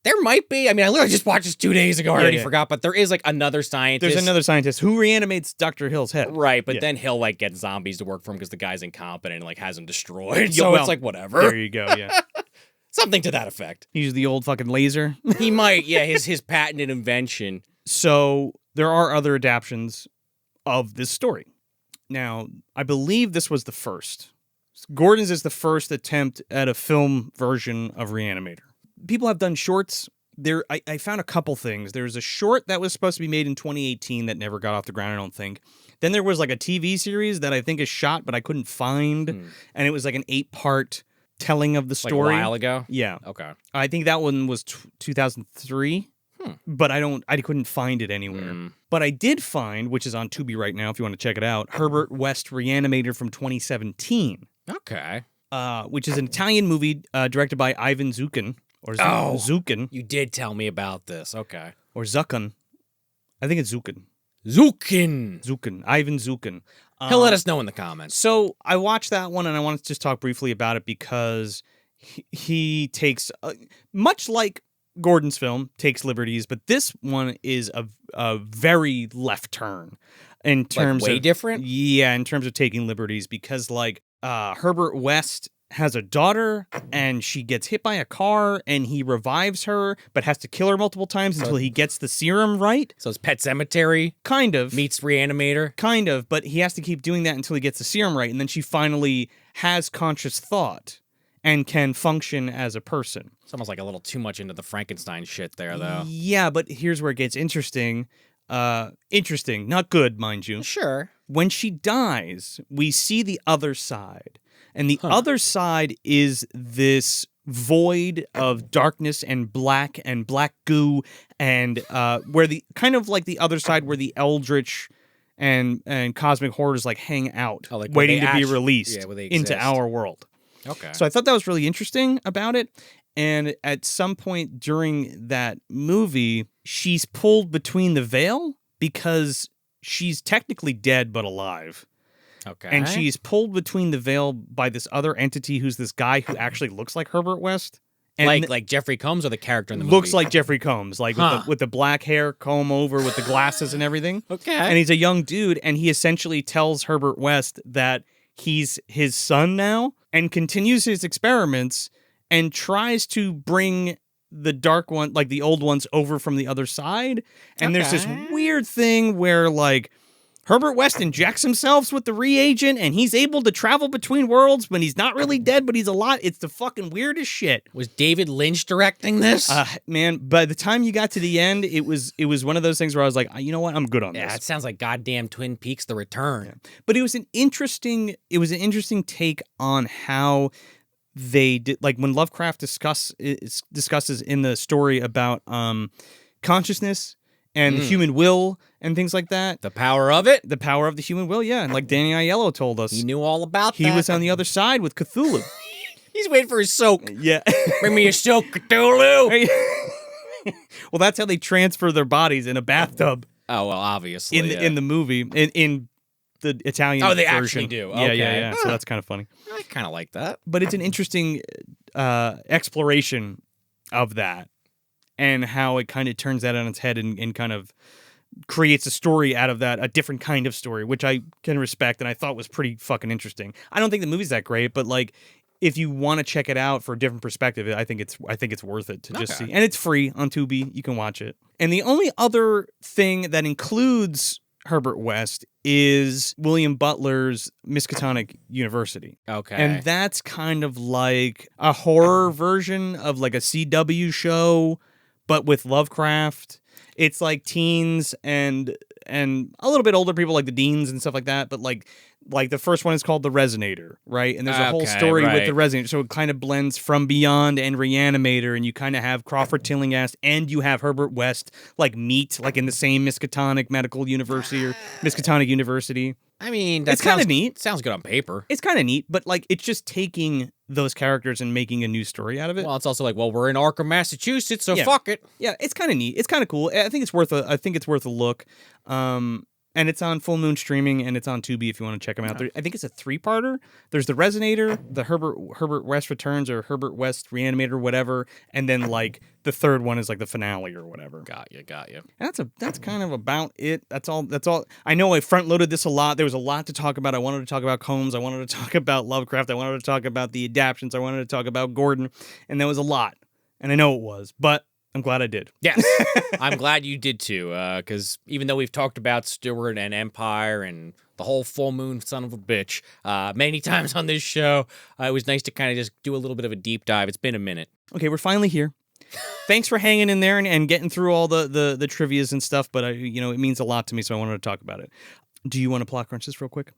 There might be. I mean, I literally just watched this 2 days ago. I already forgot, but there is like another scientist. There's another scientist who reanimates Dr. Hill's head. Right, but then he'll like get zombies to work for him because the guy's incompetent and like has him destroyed. So it's like whatever. There you go, yeah. Something to that effect. He used the old fucking laser. He might, his patented invention. So there are other adaptions of this story. Now, I believe this was the first. Gordon's is the first attempt at a film version of Re-Animator. People have done shorts. I found a couple things. There's a short that was supposed to be made in 2018 that never got off the ground, I don't think. Then there was like a TV series that I think is shot, but I couldn't find. And it was like an 8-part telling of the story. Like a while ago? Yeah. Okay. I think that one was 2003. But I couldn't find it anywhere. But I did find, which is on Tubi right now if you want to check it out, Herbert West Re-Animator from 2017. Okay. Which is an Italian movie directed by Ivan Zukin. Or Zukin. You did tell me about this. Okay. Or Zukin. I think it's Zukin. Zukin. Ivan Zukin. He'll let us know in the comments. So I watched that one and I wanted to just talk briefly about it because he takes, much like Gordon's film, takes liberties, but this one is a very left turn in terms of... way different? Yeah, in terms of taking liberties because like Herbert West has a daughter and she gets hit by a car and he revives her but has to kill her multiple times until he gets the serum right. So it's Pet Sematary kind of meets Re-Animator. Kind of, but he has to keep doing that until he gets the serum right, and then she finally has conscious thought and can function as a person. It's almost like a little too much into the Frankenstein shit there, though. Yeah, but here's where it gets interesting. Interesting, not good, mind you. Sure. When she dies, we see the other side. And the other side is this void of darkness and black goo and where the kind of like the other side where the eldritch and cosmic horrors like hang out, like waiting to be released into our world. Okay. So I thought that was really interesting about it. And at some point during that movie, she's pulled between the veil because she's technically dead but alive. Okay. And she's pulled between the veil by this other entity who's this guy who actually looks like Herbert West. And like Jeffrey Combs or the character in the movie? Looks like Jeffrey Combs, like with the black hair, comb over, with the glasses and everything. Okay. And he's a young dude, and he essentially tells Herbert West that he's his son now and continues his experiments and tries to bring the dark one, like the old ones, over from the other side. And there's this weird thing where, like, Herbert West injects himself with the reagent, and he's able to travel between worlds when he's not really dead, but he's alive. It's the fucking weirdest shit. Was David Lynch directing this? Man, by the time you got to the end, it was one of those things where I was like, you know what, I'm good on this. Yeah, it sounds like goddamn Twin Peaks: The Return. Yeah. But it was an interesting take on how they did, like when Lovecraft discusses in the story about consciousness and human will and things like that. The power of it? The power of the human will, yeah. And like Danny Aiello told us. He knew all about that. He was on the other side with Cthulhu. He's waiting for his soak. Yeah. Bring me a soak, Cthulhu. Well, that's how they transfer their bodies, in a bathtub. Oh, well, obviously. In the movie. In the Italian version. Oh, they actually do. Okay. Yeah. So that's kind of funny. I kind of like that. But it's an interesting exploration of that. And how it kind of turns that on its head and kind of creates a story out of that, a different kind of story, which I can respect and I thought was pretty fucking interesting. I don't think the movie's that great, but like if you want to check it out for a different perspective, I think it's worth it to just see. And it's free on Tubi. You can watch it. And the only other thing that includes Herbert West is William Butler's Miskatonic University. Okay. And that's kind of like a horror version of like a CW show, but with Lovecraft. It's like teens and a little bit older people, like the deans and stuff like that. But like the first one is called The Resonator, right? And there's a whole story with The Resonator. So it kind of blends From Beyond and Re-Animator, and you kind of have Crawford Tillinghast and you have Herbert West like meet like in the same Miskatonic Medical University or Miskatonic University. I mean, it's kind of neat. Sounds good on paper. It's kind of neat, but like it's just taking those characters and making a new story out of it. Well, it's also like, well, we're in Arkham, Massachusetts, so fuck it. Yeah, it's kind of neat. It's kind of cool. I think it's worth a look. And it's on Full Moon Streaming, and it's on Tubi if you want to check them out. I think it's a 3-parter. There's The Resonator, the Herbert West Returns, or Herbert West Re-Animator, whatever, and then like the third one is like the finale or whatever. Got you. That's kind of about it. That's all. I know I front loaded this a lot. There was a lot to talk about. I wanted to talk about Combs. I wanted to talk about Lovecraft. I wanted to talk about the adaptions. I wanted to talk about Gordon, and that was a lot. And I know it was, but I'm glad I did. Yes, I'm glad you did too, because even though we've talked about Stuart and Empire and the whole full moon son of a bitch many times on this show, it was nice to kind of just do a little bit of a deep dive. It's been a minute. Okay, we're finally here. Thanks for hanging in there and getting through all the trivias and stuff, but it means a lot to me, so I wanted to talk about it. Do you want to plot crunch this real quick?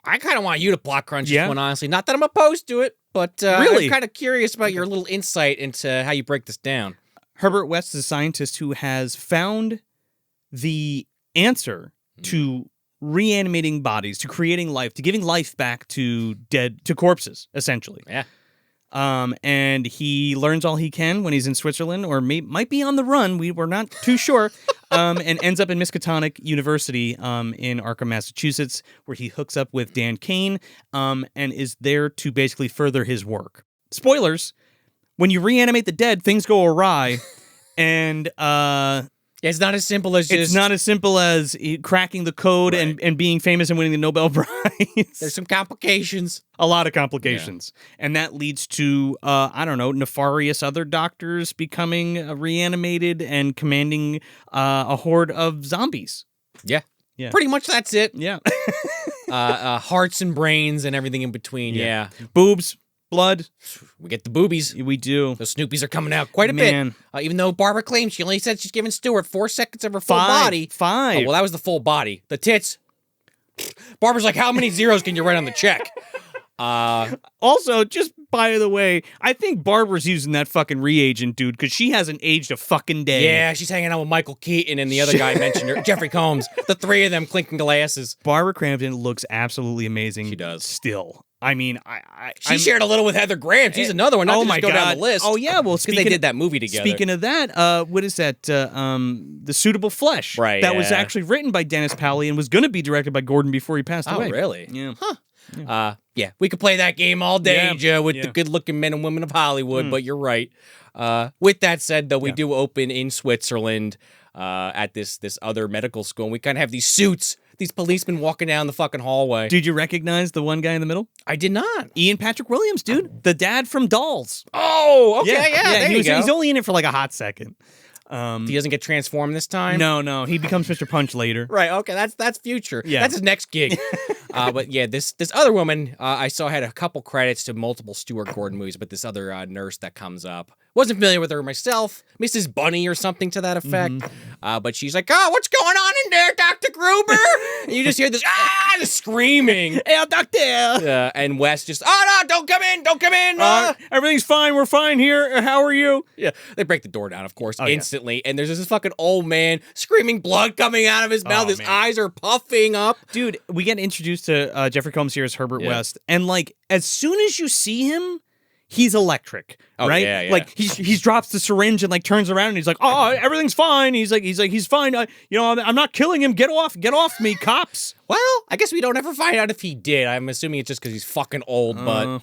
I kind of want you to plot crunch this one, honestly. Not that I'm opposed to it, but really? I'm kind of curious about your little insight into how you break this down. Herbert West is a scientist who has found the answer to reanimating bodies, to creating life, to giving life back to corpses, essentially. Yeah. And he learns all he can when he's in Switzerland, or might be on the run. We're not too sure. And ends up in Miskatonic University in Arkham, Massachusetts, where he hooks up with Dan Kane and is there to basically further his work. Spoilers. When you reanimate the dead, things go awry, and it's not as simple as cracking the code and being famous and winning the Nobel Prize. There's some complications, a lot of complications, and that leads to nefarious other doctors becoming reanimated and commanding a horde of zombies. Yeah, pretty much that's it. Yeah, hearts and brains and everything in between. Yeah. Boobs. Blood. We get the boobies. We do. Those Snoopies are coming out quite a bit. Even though Barbara claims she only said she's giving Stuart 4 seconds of her full body. 5. Oh, well, that was the full body. The tits. Barbara's like, how many zeros can you write on the check? Also, just by the way, I think Barbara's using that fucking reagent, dude, because she hasn't aged a fucking day. Yeah, she's hanging out with Michael Keaton and the other guy I mentioned, Jeffrey Combs. The three of them clinking glasses. Barbara Crampton looks absolutely amazing. She does. Still. I mean, she shared a little with Heather Graham. She's another one. Not to just go down the list. Oh yeah, well, because they did that movie together. Speaking of that, what is that? The Suitable Flesh. Right. That was actually written by Dennis Powley and was going to be directed by Gordon before he passed away. Oh, really? Yeah. Huh. Yeah. We could play that game all day, Joe, with the good-looking men and women of Hollywood. But you're right. With that said, though, we do open in Switzerland at this other medical school, and we kind of have these suits. These policemen walking down the fucking hallway. Did you recognize the one guy in the middle? I did not. Ian Patrick Williams, dude. The dad from Dolls. Oh, okay, yeah, there you go. He's only in it for like a hot second. He doesn't get transformed this time? No. He becomes Mr. Punch later. Right, okay, that's future. Yeah. That's his next gig. But yeah, this other woman I saw had a couple credits to multiple Stuart Gordon movies, but this other nurse that comes up. Wasn't familiar with her myself. Mrs. Bunny or something to that effect. But she's like, oh, what's going on in there, Dr. Gruber? And you just hear this, the screaming. Hey, doctor. And Wes just, oh, no, don't come in. Everything's fine. We're fine here. How are you? Yeah, they break the door down, of course, instantly. Yeah. And there's this fucking old man screaming blood coming out of his mouth. His eyes are puffing up. Dude, we get introduced to Jeffrey Combs here as Herbert West. And, like, as soon as you see him, he's electric, right? Yeah. Like he drops the syringe and like turns around and he's like, "Oh, everything's fine." He's fine. I'm not killing him. Get off me, cops. Well, I guess we don't ever find out if he did. I'm assuming it's just because he's fucking old. But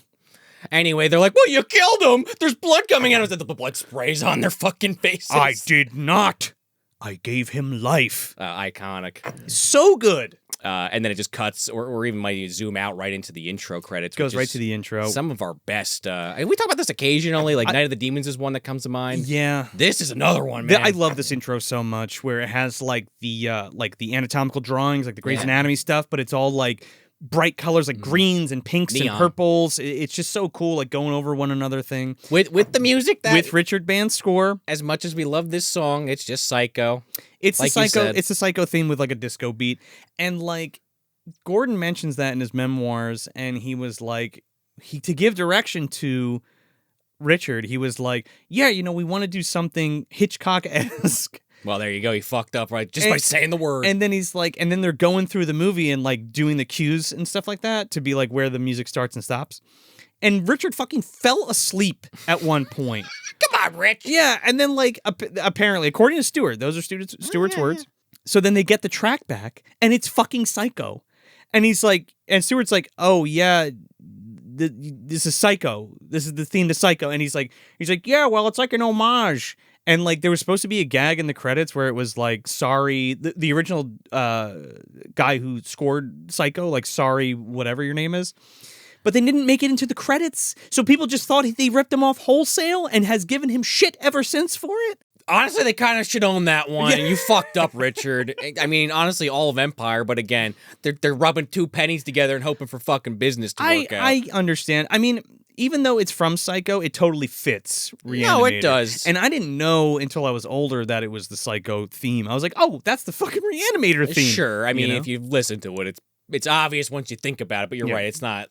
anyway, they're like, "Well, you killed him. There's blood coming out." The blood sprays on their fucking faces. I did not. I gave him life. Iconic. So good. And then it just cuts, or even might zoom out right into the intro credits. Goes right to the intro. Some of our best. And we talk about this occasionally. Like Night of the Demons is one that comes to mind. Yeah, this is another one, man. I love this intro so much, where it has like the anatomical drawings, like the Grey's Anatomy stuff, but it's all like bright colors, like greens and pinks and purples. It's just so cool, like going over one another thing with the music with Richard Band's score. As much as we love this song, it's just psycho. It's like it's a psycho theme with like a disco beat, and like Gordon mentions that in his memoirs, and he was like, to give direction to Richard, he was like, yeah, we want to do something Hitchcock-esque. Well, there you go. He fucked up by saying the word. And then he's like, and then they're going through the movie and like doing the cues and stuff like that to be like where the music starts and stops. And Richard fucking fell asleep at one point. Come on, Rich. Yeah, and then like apparently, according to Stuart, those are Stuart's words. Yeah. So then they get the track back, and it's fucking Psycho. And he's like, and Stuart's like, oh yeah, this is Psycho. This is the theme to Psycho. And he's like, yeah, well, it's like an homage. And like there was supposed to be a gag in the credits where it was like, sorry, the original guy who scored Psycho, like, sorry, whatever your name is. But they didn't make it into the credits. So people just thought they ripped him off wholesale and has given him shit ever since for it. Honestly, they kind of should own that one. You fucked up, Richard. I mean, honestly, all of Empire, but again, they're rubbing two pennies together and hoping for fucking business to work out. I understand. I mean, even though it's from Psycho, it totally fits Re-Animator. No, it does. And I didn't know until I was older that it was the Psycho theme. I was like, oh, that's the fucking Re-Animator theme. Sure. I mean, if you listen to it, it's obvious once you think about it, but you're right. It's not.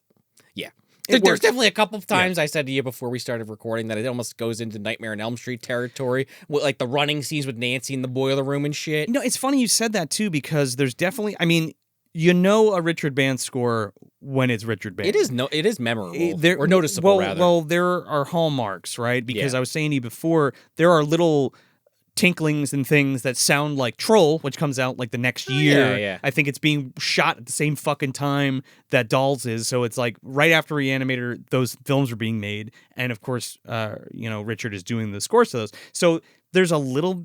Yeah. There's definitely a couple of times I said to you before we started recording that it almost goes into Nightmare on Elm Street territory, with like the running scenes with Nancy in the boiler room and shit. It's funny you said that too, because there's definitely, I mean, a Richard Band score when it's Richard Band. It is memorable or noticeable, rather. Well, there are hallmarks, right? Because I was saying to you before, there are little tinklings and things that sound like Troll, which comes out like the next year. Yeah. I think it's being shot at the same fucking time that Dolls is, so it's like right after Re-Animator, those films are being made, and of course, Richard is doing the scores to those. So there's a little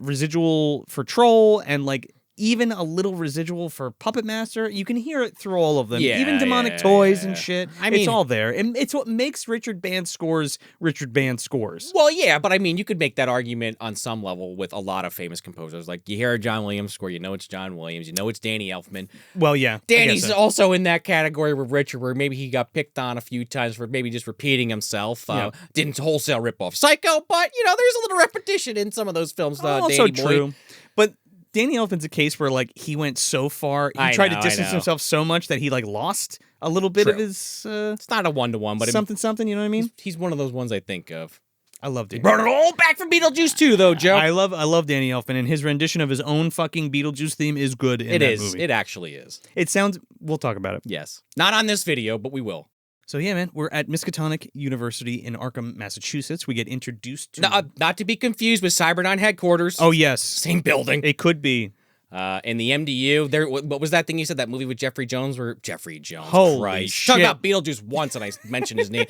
residual for Troll, and like even a little residual for Puppet Master. You can hear it through all of them. Even Demonic Toys and shit. I mean, it's all there. And it's what makes Richard Band scores Richard Band scores. Well, yeah, but I mean, you could make that argument on some level with a lot of famous composers. Like, you hear a John Williams score, you know it's John Williams, you know it's Danny Elfman. Well, yeah. Danny's also in that category with Richard, where maybe he got picked on a few times for maybe just repeating himself. Didn't wholesale rip off Psycho, but, there's a little repetition in some of those films. Also true. But Danny Elfman's a case where like he went so far, he tried to distance himself so much that he like lost a little bit of his. It's not a 1-to-1, but something. You know what I mean? He's one of those ones I think of. I love Danny. Brought it all back from Beetlejuice 2, though, Joe. I love Danny Elfman, and his rendition of his own fucking Beetlejuice theme is good in that movie. It actually is. It sounds... We'll talk about it. Yes. Not on this video, but we will. So yeah, man, we're at Miskatonic University in Arkham, Massachusetts. We get introduced to... not to be confused with Cyberdyne headquarters. Oh, yes. Same building. It could be. In the MDU, there. What was that thing you said? That movie with Jeffrey Jones? Where Jeffrey Jones? Holy Christ. shit! Talk about Beetlejuice once, and I mentioned his name.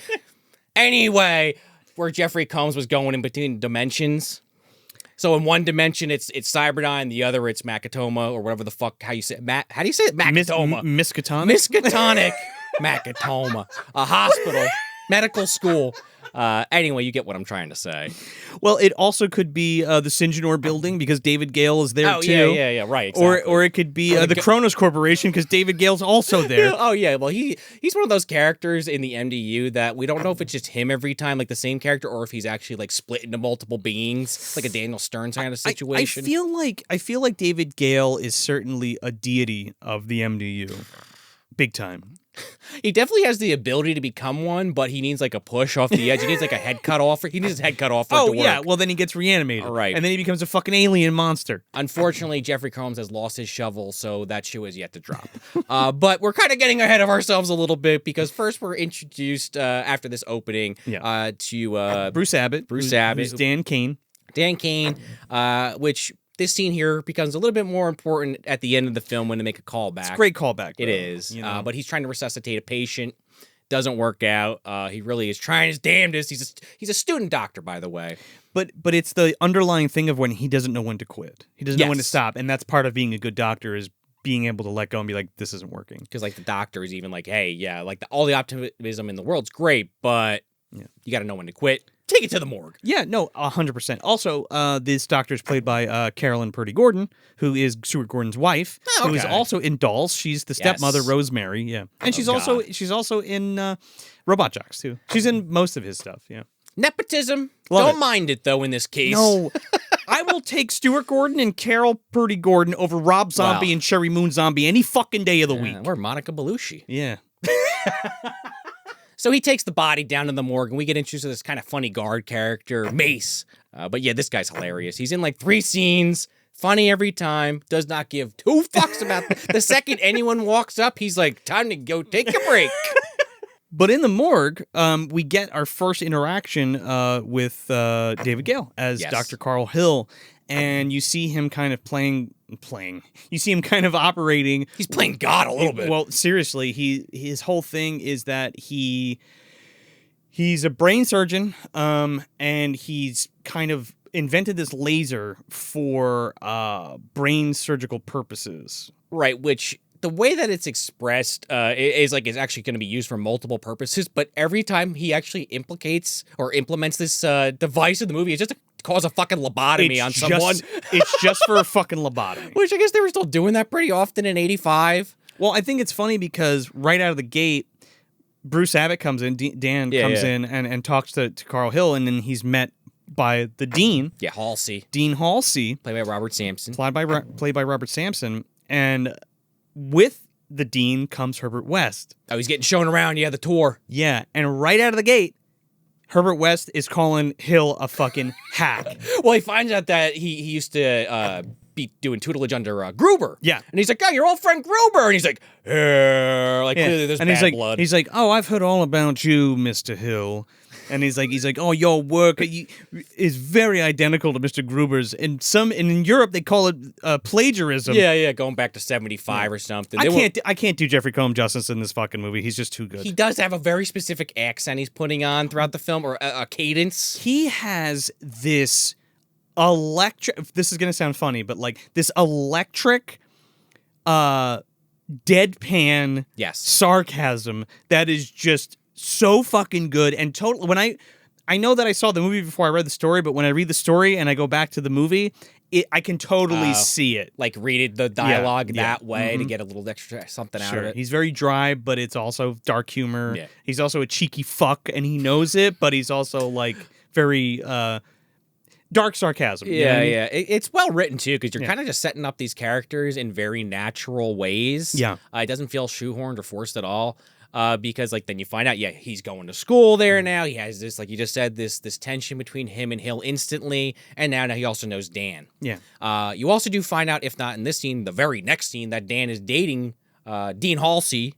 Anyway, where Jeffrey Combs was going in between dimensions. So in one dimension, it's Cyberdyne. The other, it's Makatoma, or whatever the fuck. How do you say it? How do you say it? Makatoma. Miskatonic. Miskatonic. Makatoma. A hospital. Medical school. Anyway, you get what I'm trying to say. Well, it also could be the Syngenor building because David Gale is there too. Yeah, right. Exactly. Or it could be the Kronos Corporation because David Gale's also there. Oh yeah, well he's one of those characters in the MDU that we don't know if it's just him every time, like the same character, or if he's actually like split into multiple beings, like a Daniel Stern kind of situation. I feel like David Gale is certainly a deity of the MDU, big time. He definitely has the ability to become one, but he needs like a push off the edge. He needs like a head cut off. He needs his head cut off. Oh yeah, well then he gets reanimated. All right, and then he becomes a fucking alien monster. Unfortunately, Jeffrey Combs has lost his shovel, so that shoe is yet to drop. But we're kind of getting ahead of ourselves a little bit because first we're introduced after this opening to Bruce Abbott, who's Dan Kane. Dan Kane, which. This scene here becomes a little bit more important at the end of the film when they make a callback. It's a great callback. It is. But he's trying to resuscitate a patient. Doesn't work out. He really is trying his damnedest. He's a student doctor, by the way. But it's the underlying thing of when he doesn't know when to quit. He doesn't know when to stop. And that's part of being a good doctor is being able to let go and be like, this isn't working. Because like the doctor is even like, hey, yeah, like all the optimism in the world's great, but you got to know when to quit. Take it to the morgue. Yeah, no, 100%. Also, this doctor is played by Carolyn Purdy Gordon, who is Stuart Gordon's wife, who is also in Dolls. She's the stepmother, Rosemary. Yeah, and she's also in Robot Jocks too. She's in most of his stuff. Yeah, nepotism. Don't mind it though. In this case, no. I will take Stuart Gordon and Carol Purdy Gordon over Rob Zombie and Sherry Moon Zombie any fucking day of the week. Or Monica Bellucci. Yeah. So he takes the body down to the morgue, and we get introduced to this kind of funny guard character, Mace. But yeah, this guy's hilarious. He's in like 3 scenes, funny every time, does not give 2 fucks about the second anyone walks up, he's like, time to go take a break. But in the morgue, we get our first interaction with David Gale as Dr. Carl Hill, and you see him kind of playing. You see him kind of operating. He's playing God a little bit. Well, seriously, his whole thing is that he's a brain surgeon, and he's kind of invented this laser for brain surgical purposes. Right, which the way that it's expressed is like it's actually going to be used for multiple purposes, but every time he actually implements this device in the movie, it's just to cause a fucking lobotomy on someone. It's just for a fucking lobotomy. Which I guess they were still doing that pretty often in 85. Well, I think it's funny because right out of the gate, Bruce Abbott comes in, Dan comes in and talks to Carl Hill, and then he's met by the dean. Yeah, Halsey. Dean Halsey. Played by Robert Sampson. Played by Robert Sampson. And with the dean comes Herbert West. Oh, he's getting shown around. Yeah, the tour. Yeah, and right out of the gate, Herbert West is calling Hill a fucking hack. Well, he finds out that he used to be doing tutelage under Gruber. Yeah. And he's like, oh, your old friend Gruber. And he's like, clearly there's bad blood. He's like, oh, I've heard all about you, Mr. Hill. And he's like, oh, your work is very identical to Mr. Gruber's. And in Europe they call it plagiarism. Yeah, going back to 75 or something. I can't do Jeffrey Combs justice in this fucking movie. He's just too good. He does have a very specific accent he's putting on throughout the film, or a cadence. He has this electric. This is gonna sound funny, but like this electric, deadpan, sarcasm that is just so fucking good and totally. When I know that I saw the movie before I read the story, but when I read the story and I go back to the movie, I can totally see it. Like read the dialogue that way to get a little extra something out of it. He's very dry, but it's also dark humor. Yeah. He's also a cheeky fuck, and he knows it, but he's also like very dark sarcasm. Yeah, yeah. It's well written too, because you're kind of just setting up these characters in very natural ways. Yeah. It doesn't feel shoehorned or forced at all. because like then you find out, he's going to school there now. He has this, like you just said, this tension between him and Hill instantly, and now he also knows Dan. Yeah. You also do find out, if not in this scene, the very next scene, that Dan is dating Dean Halsey.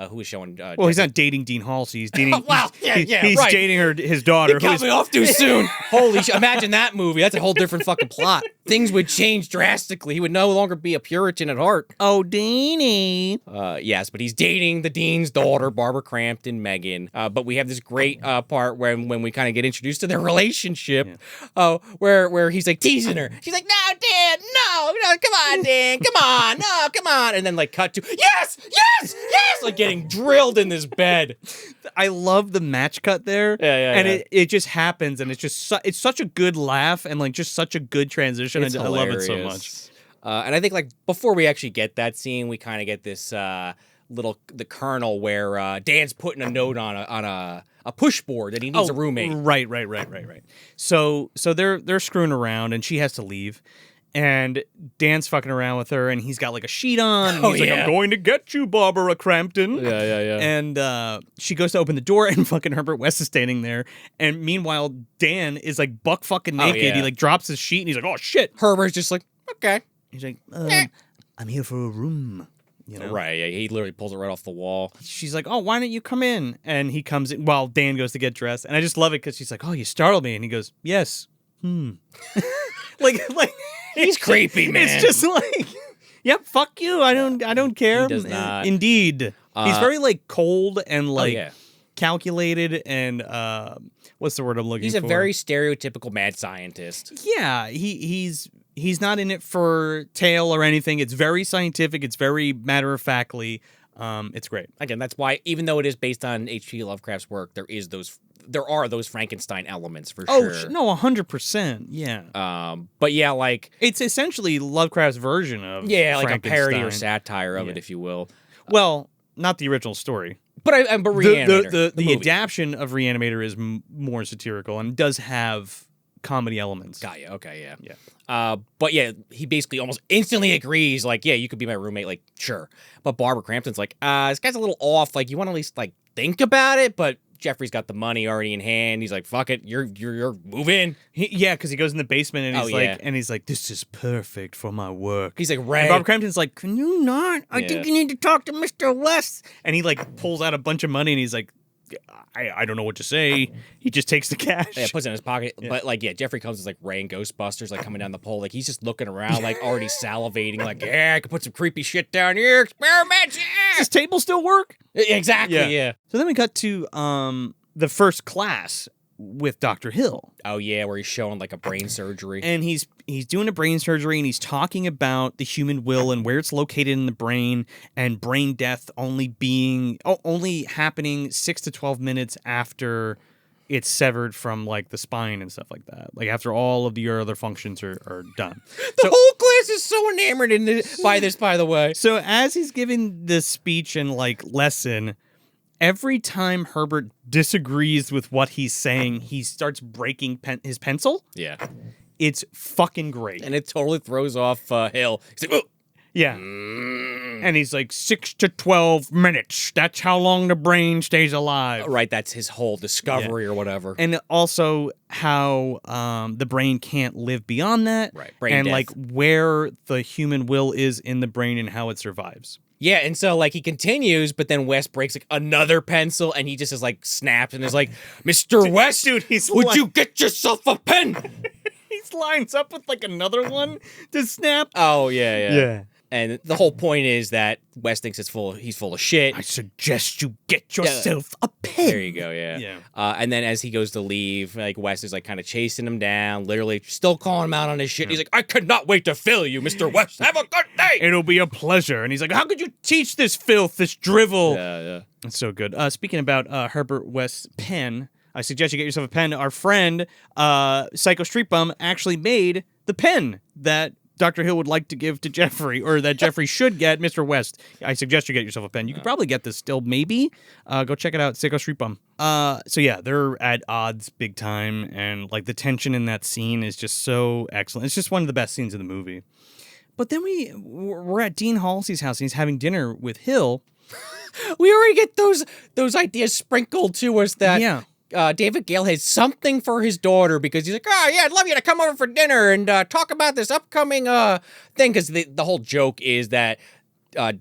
Who is showing? Well, he's not dating Dean Halsey. He's dating. He's right. dating his daughter. You cut me off too soon. Holy shit! Imagine that movie. That's a whole different fucking plot. Things would change drastically. He would no longer be a Puritan at heart. Oh, Deanie. Yes, but he's dating the Dean's daughter, Barbara Crampton, Megan. But we have this great part when we kind of get introduced to their relationship, where he's like teasing her. She's like, "No, Dan, no, come on, Dan, come on, no, come on," and then like cut to yes, like getting drilled in this bed. I love the match cut there. And it just happens, and it's just it's such a good laugh, and like just such a good transition. I love it so much. And I think like before we actually get that scene, we kind of get this the Colonel where Dan's putting a note on a push board that he needs a roommate. Right. So they're screwing around, and she has to leave. And Dan's fucking around with her, and he's got like a sheet on, and he's like, "I'm going to get you, Barbara Crampton." Yeah. And she goes to open the door, and fucking Herbert West is standing there. And meanwhile, Dan is like buck fucking naked. He like drops his sheet, and he's like, "Oh shit!" Herbert's just like, "Okay." He's like, "I'm here for a room." You know? Right, yeah, he literally pulls it right off the wall. She's like, "Oh, why don't you come in?" And he comes in while Dan goes to get dressed. And I just love it because she's like, "Oh, you startled me." And he goes, "Yes." like he's creepy, man. It's just like, yep, fuck you. I don't care. He does not. Indeed. He's very like cold and like calculated and what's the word I'm looking for? He's a very stereotypical mad scientist. Yeah, he's not in it for tale or anything. It's very scientific. It's very matter-of-factly. It's great. Again, that's why, even though it is based on H.P. Lovecraft's work, there are those Frankenstein elements for sure. Oh, no, 100%. Yeah. But yeah, like it's essentially Lovecraft's version of like a parody or satire of it, if you will. Well, not the original story. But Re-Animator. The adaptation of Re-Animator is more satirical and does have comedy elements. Got you. Okay, yeah. But yeah, he basically almost instantly agrees, like, yeah, you could be my roommate, like, sure. But Barbara Crampton's like, this guy's a little off, like, you want to at least, like, think about it, but Jeffrey's got the money already in hand. He's like, fuck it, you're move in. Because he goes in the basement and he's like, this is perfect for my work. He's like, right. And Barbara Crampton's like, can you not? I think you need to talk to Mr. West. And he like pulls out a bunch of money and he's like, I don't know what to say. He just takes the cash. Yeah, puts it in his pocket. Yeah. But like, Jeffrey comes as like Ray and Ghostbusters, like coming down the pole. Like he's just looking around, like already salivating. Like, I could put some creepy shit down here. Experiments. Does this table still work? Exactly. Yeah. So then we got to the first class with Dr. Hill. Oh yeah, where he's showing like a brain surgery. And he's doing a brain surgery and he's talking about the human will and where it's located in the brain and brain death only happening 6 to 12 minutes after it's severed from like the spine and stuff like that. Like after all of the other functions are done. The whole class is so enamored by this, by the way. So as he's giving this speech and like lesson, every time Herbert disagrees with what he's saying, he starts breaking his pencil. Yeah. It's fucking great. And it totally throws off Hill. He's like, oh. Yeah. And he's like, 6 to 12 minutes. That's how long the brain stays alive. Right, that's his whole discovery or whatever. And also how the brain can't live beyond that. Right, brain death. Like where the human will is in the brain and how it survives. Yeah, and so, like, he continues, but then West breaks, like, another pencil, and he just is, like, snaps, and is like, Mr. West, dude, would you get yourself a pen? He lines up with, like, another one to snap. Oh, yeah. And the whole point is that West thinks he's full of shit. I suggest you get yourself a pen. There you go, yeah. And then as he goes to leave, like West is like kind of chasing him down, literally still calling him out on his shit. He's like, I cannot wait to fill you, Mr. West. Have a good day. It'll be a pleasure. And he's like, how could you teach this filth, this drivel? Yeah. It's so good. Speaking about Herbert West's pen, I suggest you get yourself a pen. Our friend, Psycho Street Bum, actually made the pen that Dr. Hill would like to give to Jeffrey, or that Jeffrey should get, Mr. West. I suggest you get yourself a pen. You could probably get this still, maybe. Go check it out, Psycho Street Bum. So yeah, they're at odds big time, and like the tension in that scene is just so excellent. It's just one of the best scenes in the movie. But then we're at Dean Halsey's house, and he's having dinner with Hill, We already get those ideas sprinkled to us that David Gale has something for his daughter because he's like, oh, yeah, I'd love you to come over for dinner and talk about this upcoming thing. Because the whole joke is that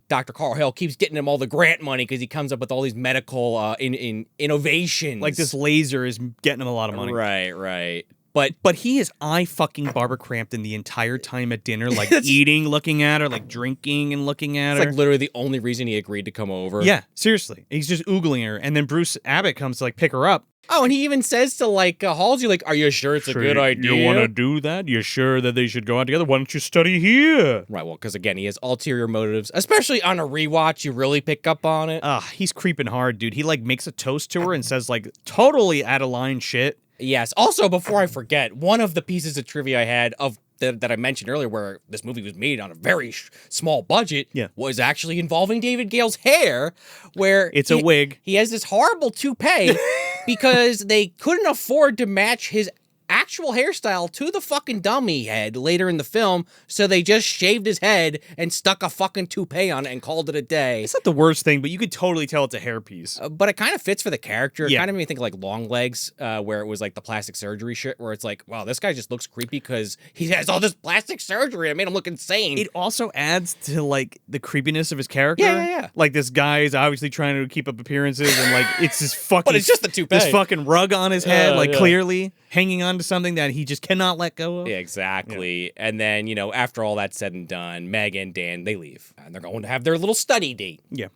Dr. Carl Hale keeps getting him all the grant money because he comes up with all these medical innovations. Like this laser is getting him a lot of money. Right. But he is fucking Barbara Crampton the entire time at dinner, like eating, looking at her, like drinking and looking at her. It's like literally the only reason he agreed to come over. Yeah, seriously. He's just oogling her. And then Bruce Abbott comes to like pick her up. Oh, and he even says to like Halsey, like, are you sure it's a good idea? You want to do that? You're sure that they should go out together? Why don't you study here? Right, well, because again, he has ulterior motives, especially on a rewatch. You really pick up on it. He's creeping hard, dude. He like makes a toast to her and says like totally out of line shit. Yes. Also, before I forget, one of the pieces of trivia I had of that I mentioned earlier, where this movie was made on a very small budget, was actually involving David Gale's hair, where it's a wig. He has this horrible toupee because they couldn't afford to match his actual hairstyle to the fucking dummy head later in the film, so they just shaved his head and stuck a fucking toupee on it and called it a day. It's not the worst thing, but you could totally tell it's a hairpiece. But it kind of fits for the character. It kind of made me think of like Long Legs, where it was like the plastic surgery shit, where it's like, wow, this guy just looks creepy because he has all this plastic surgery. It made him look insane. It also adds to like the creepiness of his character. Yeah. Like this guy is obviously trying to keep up appearances, and like it's this fucking but it's just the toupee. This fucking rug on his head, clearly hanging on to something that he just cannot let go of. Yeah, exactly. Yeah. And then, after all that's said and done, Meg and Dan, they leave. And they're going to have their little study date. Yeah.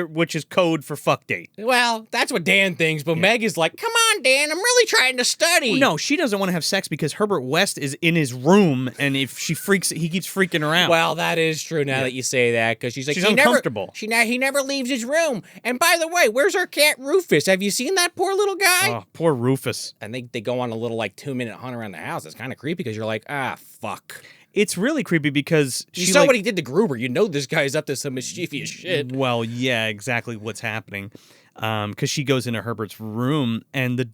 Which is code for fuck date. Well, that's what Dan thinks, but Meg is like, come on, Dan, I'm really trying to study. Well, no, she doesn't want to have sex because Herbert West is in his room, and if she freaks, he keeps freaking her out. Well, that is true now that you say that, because she's like, she's uncomfortable. He never leaves his room. And by the way, where's our cat Rufus? Have you seen that poor little guy? Oh, poor Rufus. And they go on a little 2-minute hunt around the house. It's kind of creepy because you're like, fuck. It's really creepy because you saw what he did to Gruber. You know this guy's up to some mischievous shit. Well, yeah, exactly what's happening. Because she goes into Herbert's room and the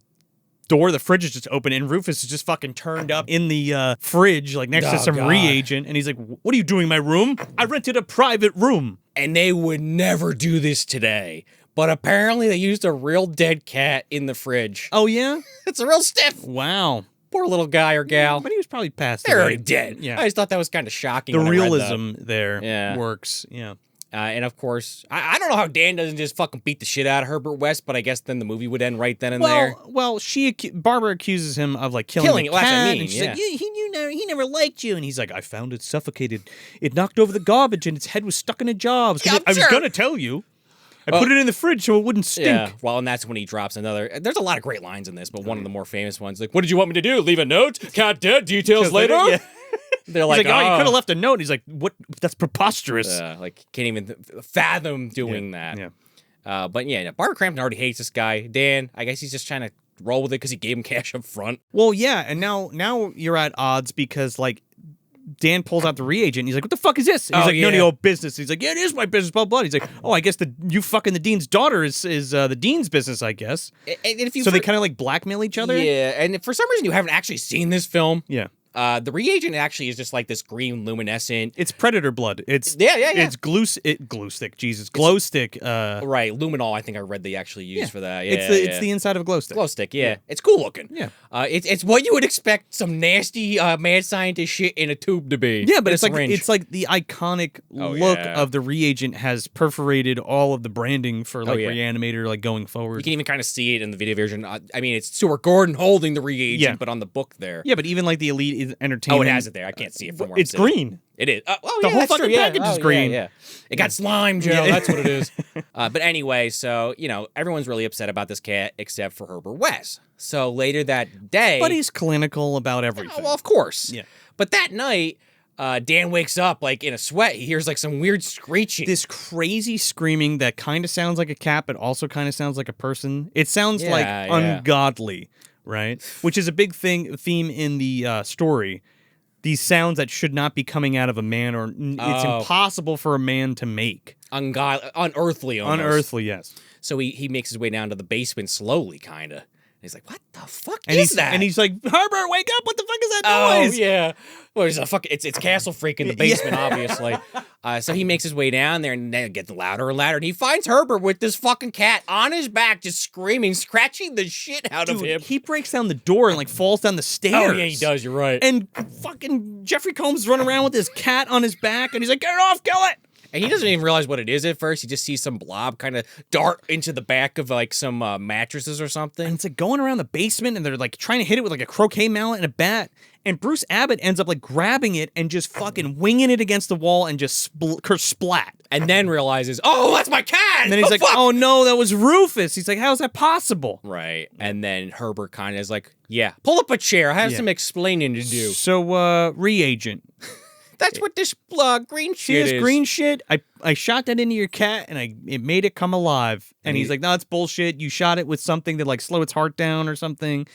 door of the fridge is just open and Rufus is just fucking turned up in the fridge, like next to some reagent. And he's like, what are you doing in my room? I rented a private room. And they would never do this today. But apparently they used a real dead cat in the fridge. Oh, yeah? It's a real stiff. Wow. Poor little guy or gal. Yeah, but he was probably passed They're away. already dead. Yeah. I just thought that was kind of shocking. The realism there works. Yeah. And of course, I don't know how Dan doesn't just fucking beat the shit out of Herbert West, but I guess then the movie would end right then and there. Well, Barbara accuses him of like killing the cat, I mean, and she's like, he never liked you, and he's like, I found it suffocated. It knocked over the garbage, and its head was stuck in a jar. I was gonna tell you. I put it in the fridge so it wouldn't stink. Yeah, well, and that's when he drops another. There's a lot of great lines in this, but one of the more famous ones, like, what did you want me to do? Leave a note? Cat dead? Details later? Yeah. They're like, oh, you could have left a note. And he's like, what? That's preposterous. Can't even fathom doing that. Yeah. But Barbara Crampton already hates this guy. Dan, I guess he's just trying to roll with it because he gave him cash up front. Well, yeah, and now you're at odds because, like, Dan pulls out the reagent. And he's like, what the fuck is this? And he's like, none of your business. He's like, yeah, it is my business, blah, blah. He's like, oh, I guess you fucking the dean's daughter is the dean's business, I guess. So they kind of like blackmail each other? Yeah, and for some reason you haven't actually seen this film. Yeah. The reagent actually is just like this green luminescent. It's predator blood. It's It's glue stick. Jesus, glow stick. Right, luminol. I think I read they actually use for that. Yeah, it's the inside of a glow stick. Glow stick. Yeah, it's cool looking. Yeah, it's what you would expect some nasty mad scientist shit in a tube to be. Yeah, but it's like the iconic look of the reagent has perforated all of the branding for like Re-Animator, like going forward. You can even kind of see it in the video version. I mean, it's Stuart Gordon holding the reagent, but on the book there. Yeah, but even like the Elite Entertainment. Oh, it has it there. I can't see it from where it's green. It is. The whole fucking package is green. Yeah. It got slime, Joe. That's what it is. But anyway, so, everyone's really upset about this cat except for Herbert West. So later that day. But he's clinical about everything. Well, of course. Yeah. But that night, Dan wakes up like in a sweat. He hears like some weird screeching. This crazy screaming that kind of sounds like a cat, but also kind of sounds like a person. It sounds like ungodly, right? Which is a big theme in the story. These sounds that should not be coming out of a man, or it's impossible for a man to make. Unearthly almost. Unearthly, yes. So he makes his way down to the basement slowly, kind of. And he's like, what the fuck is that? And he's like, Herbert, wake up! What the fuck is that noise? Oh, yeah. Well, it's Castle Freak in the basement, obviously. So he makes his way down there and then it gets louder and louder. And he finds Herbert with this fucking cat on his back, just screaming, scratching the shit out of him. He breaks down the door and like falls down the stairs. Oh, yeah, he does. You're right. And fucking Jeffrey Combs is running around with his cat on his back and he's like, get it off, kill it. And he doesn't even realize what it is at first. He just sees some blob kind of dart into the back of like some mattresses or something. And it's like going around the basement and they're like trying to hit it with like a croquet mallet and a bat. And Bruce Abbott ends up like grabbing it and just fucking winging it against the wall and just splat. And then realizes, oh, that's my cat! And then he's like, fuck! oh no, that was Rufus. He's like, how's that possible? Right. And then Herbert kind of is like, yeah, pull up a chair. I have some explaining to do. So, reagent. That's what this green shit is. See this green shit? I shot that into your cat and it made it come alive. And he's like, no, it's bullshit. You shot it with something to like slow its heart down or something.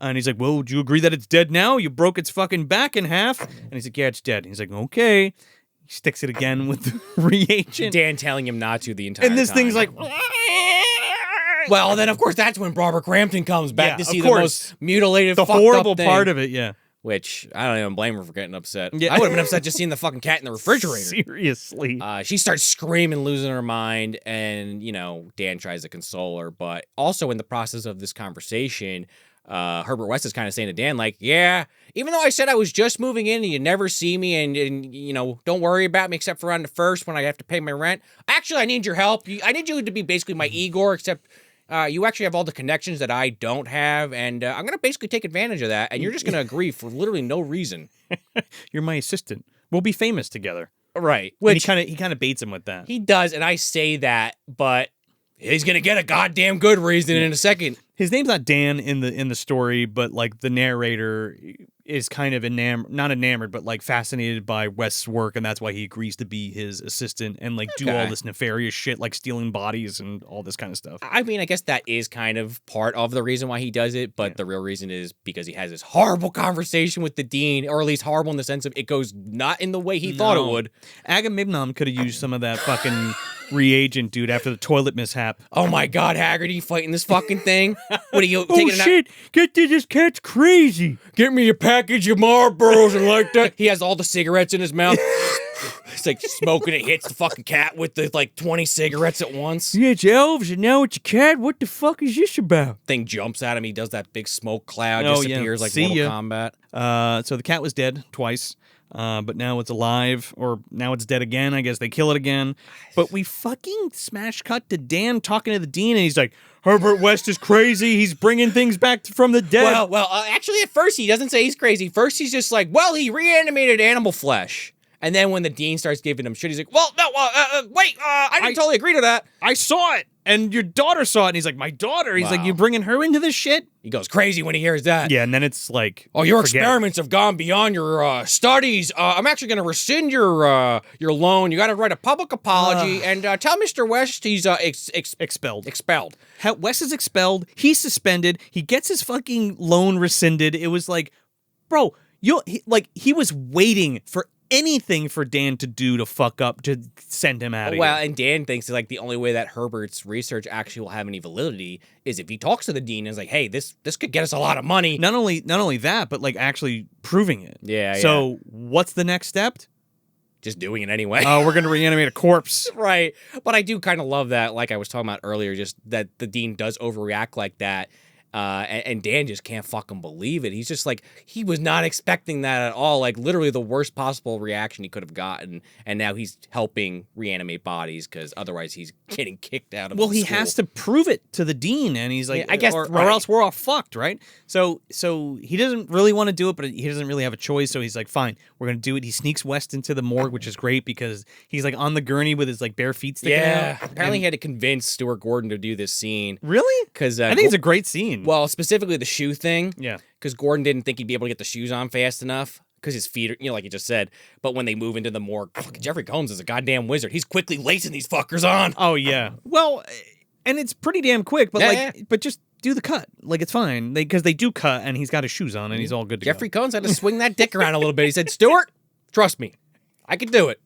And he's like, well, would you agree that it's dead now? You broke its fucking back in half. And he's like, yeah, it's dead. And he's like, okay. He sticks it again with the reagent. Dan telling him not to the entire time. And this thing's like... Well, then, of course, that's when Barbara Crampton comes back to see the most mutilated, the fucked horrible up thing. part of it, yeah. Which, I don't even blame her for getting upset. Yeah. I would have been upset just seeing the fucking cat in the refrigerator. Seriously. She starts screaming, losing her mind, and, you know, Dan tries to console her. But also in the process of this conversation, Herbert West is kind of saying to Dan, like, yeah, even though I said I was just moving in and you never see me and you know, don't worry about me except for on the first when I have to pay my rent. Actually, I need your help. I need you to be basically my Igor, except... you actually have all the connections that I don't have, and I'm going to basically take advantage of that, and you're just going to agree for literally no reason. You're my assistant. We'll be famous together. Right. Which he kind of baits him with that. He does, and I say that, but he's going to get a goddamn good reason in a second. His name's not Dan in the story, but like the narrator is kind of not enamored, but like fascinated by West's work, and that's why he agrees to be his assistant and like do all this nefarious shit, like stealing bodies and all this kind of stuff. I mean, I guess that is kind of part of the reason why he does it, but the real reason is because he has this horrible conversation with the dean, or at least horrible in the sense of it goes not in the way he thought it would. Agamemnon could have used some of that fucking reagent, dude, after the toilet mishap. Oh my God, Haggerty fighting this fucking thing. What are you taking? Oh shit! Get this cat's crazy. Get me a package of Marlboros and like that. He has all the cigarettes in his mouth. It's like smoking. It hits the fucking cat with the like 20 cigarettes at once. Yeah, it's elves and now it's a cat. What the fuck is this about? Thing jumps at him. He does that big smoke cloud. Disappears like Mortal Kombat. So the cat was dead twice. But now it's alive, or now it's dead again. I guess they kill it again. But we fucking smash cut to Dan talking to the dean, and he's like, Herbert West is crazy. He's bringing things back from the dead. Well, actually, at first, he doesn't say he's crazy. First, he's just like, well, he reanimated animal flesh. And then when the dean starts giving him shit, he's like, well, no, wait, I didn't totally agree to that. I saw it. And your daughter saw it. And he's like, my daughter? He's like, you bringing her into this shit? He goes crazy when he hears that. Yeah, and then it's like, oh, your experiments have gone beyond your studies. I'm actually going to rescind your loan. You got to write a public apology and tell Mr. West he's expelled. Expelled. West is expelled. He's suspended. He gets his fucking loan rescinded. It was like, bro, he was waiting for anything for Dan to do to fuck up to send him out of here. Well, and Dan thinks like the only way that Herbert's research actually will have any validity is if he talks to the dean and is like, hey, this could get us a lot of money. Not only that, but like actually proving it. Yeah. So what's the next step? Just doing it anyway. Oh, we're going to reanimate a corpse. Right. But I do kind of love that, like I was talking about earlier, just that the dean does overreact like that. And Dan just can't fucking believe it. He's just like, he was not expecting that at all. Like, literally the worst possible reaction he could have gotten. And now he's helping reanimate bodies because otherwise he's getting kicked out of the school. He has to prove it to the dean. And he's like, yeah, I guess, or else we're all fucked, right? So he doesn't really want to do it, but he doesn't really have a choice. So he's like, fine, we're going to do it. He sneaks West into the morgue, which is great because he's like on the gurney with his like bare feet sticking out. Apparently he had to convince Stuart Gordon to do this scene. Really? Because I think it's a great scene. Well, specifically the shoe thing. Yeah. Because Gordon didn't think he'd be able to get the shoes on fast enough. Because his feet are, like you just said. But when they move into the morgue, Jeffrey Combs is a goddamn wizard. He's quickly lacing these fuckers on. Oh, yeah. Well, and it's pretty damn quick, but but just do the cut. Like, it's fine. Because they do cut, and he's got his shoes on, and he's all good to Jeffrey Combs had to swing that dick around a little bit. He said, Stuart, trust me. I can do it.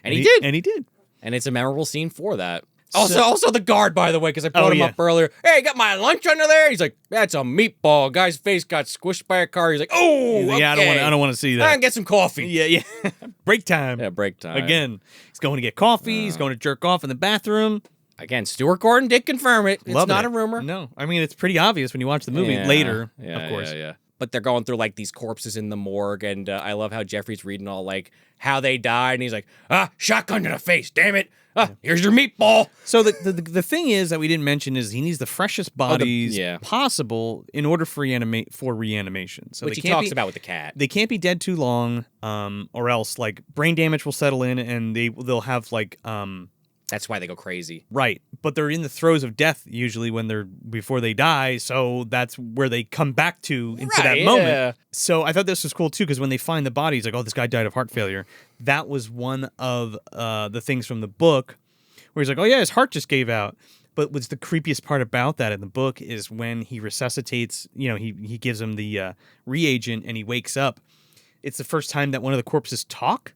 And he did. And he did. And it's a memorable scene for that. Also the guard, by the way, because I brought him up earlier. Hey, you got my lunch under there? He's like, that's a meatball. Guy's face got squished by a car. He's like, oh, yeah, I don't want to see that. I can get some coffee. Yeah. break time. Yeah, break time. Again, he's going to get coffee. He's going to jerk off in the bathroom. Again, Stuart Gordon did confirm it. It's not a rumor. No, I mean, it's pretty obvious when you watch the movie later, of course. Yeah. But they're going through like these corpses in the morgue, and I love how Jeffrey's reading all like how they died, and he's like, shotgun to the face, damn it. Here's your meatball. So the thing is that we didn't mention is he needs the freshest bodies possible in order for reanimation. So which he talks about with the cat. They can't be dead too long, or else like brain damage will settle in, and they'll have like That's why they go crazy. Right. But they're in the throes of death usually before they die. So that's where they come back to into that moment. So I thought this was cool too, because when they find the body, it's like, oh, this guy died of heart failure. That was one of the things from the book where he's like, oh yeah, his heart just gave out. But what's the creepiest part about that in the book is when he resuscitates, he gives him the reagent and he wakes up. It's the first time that one of the corpses talk.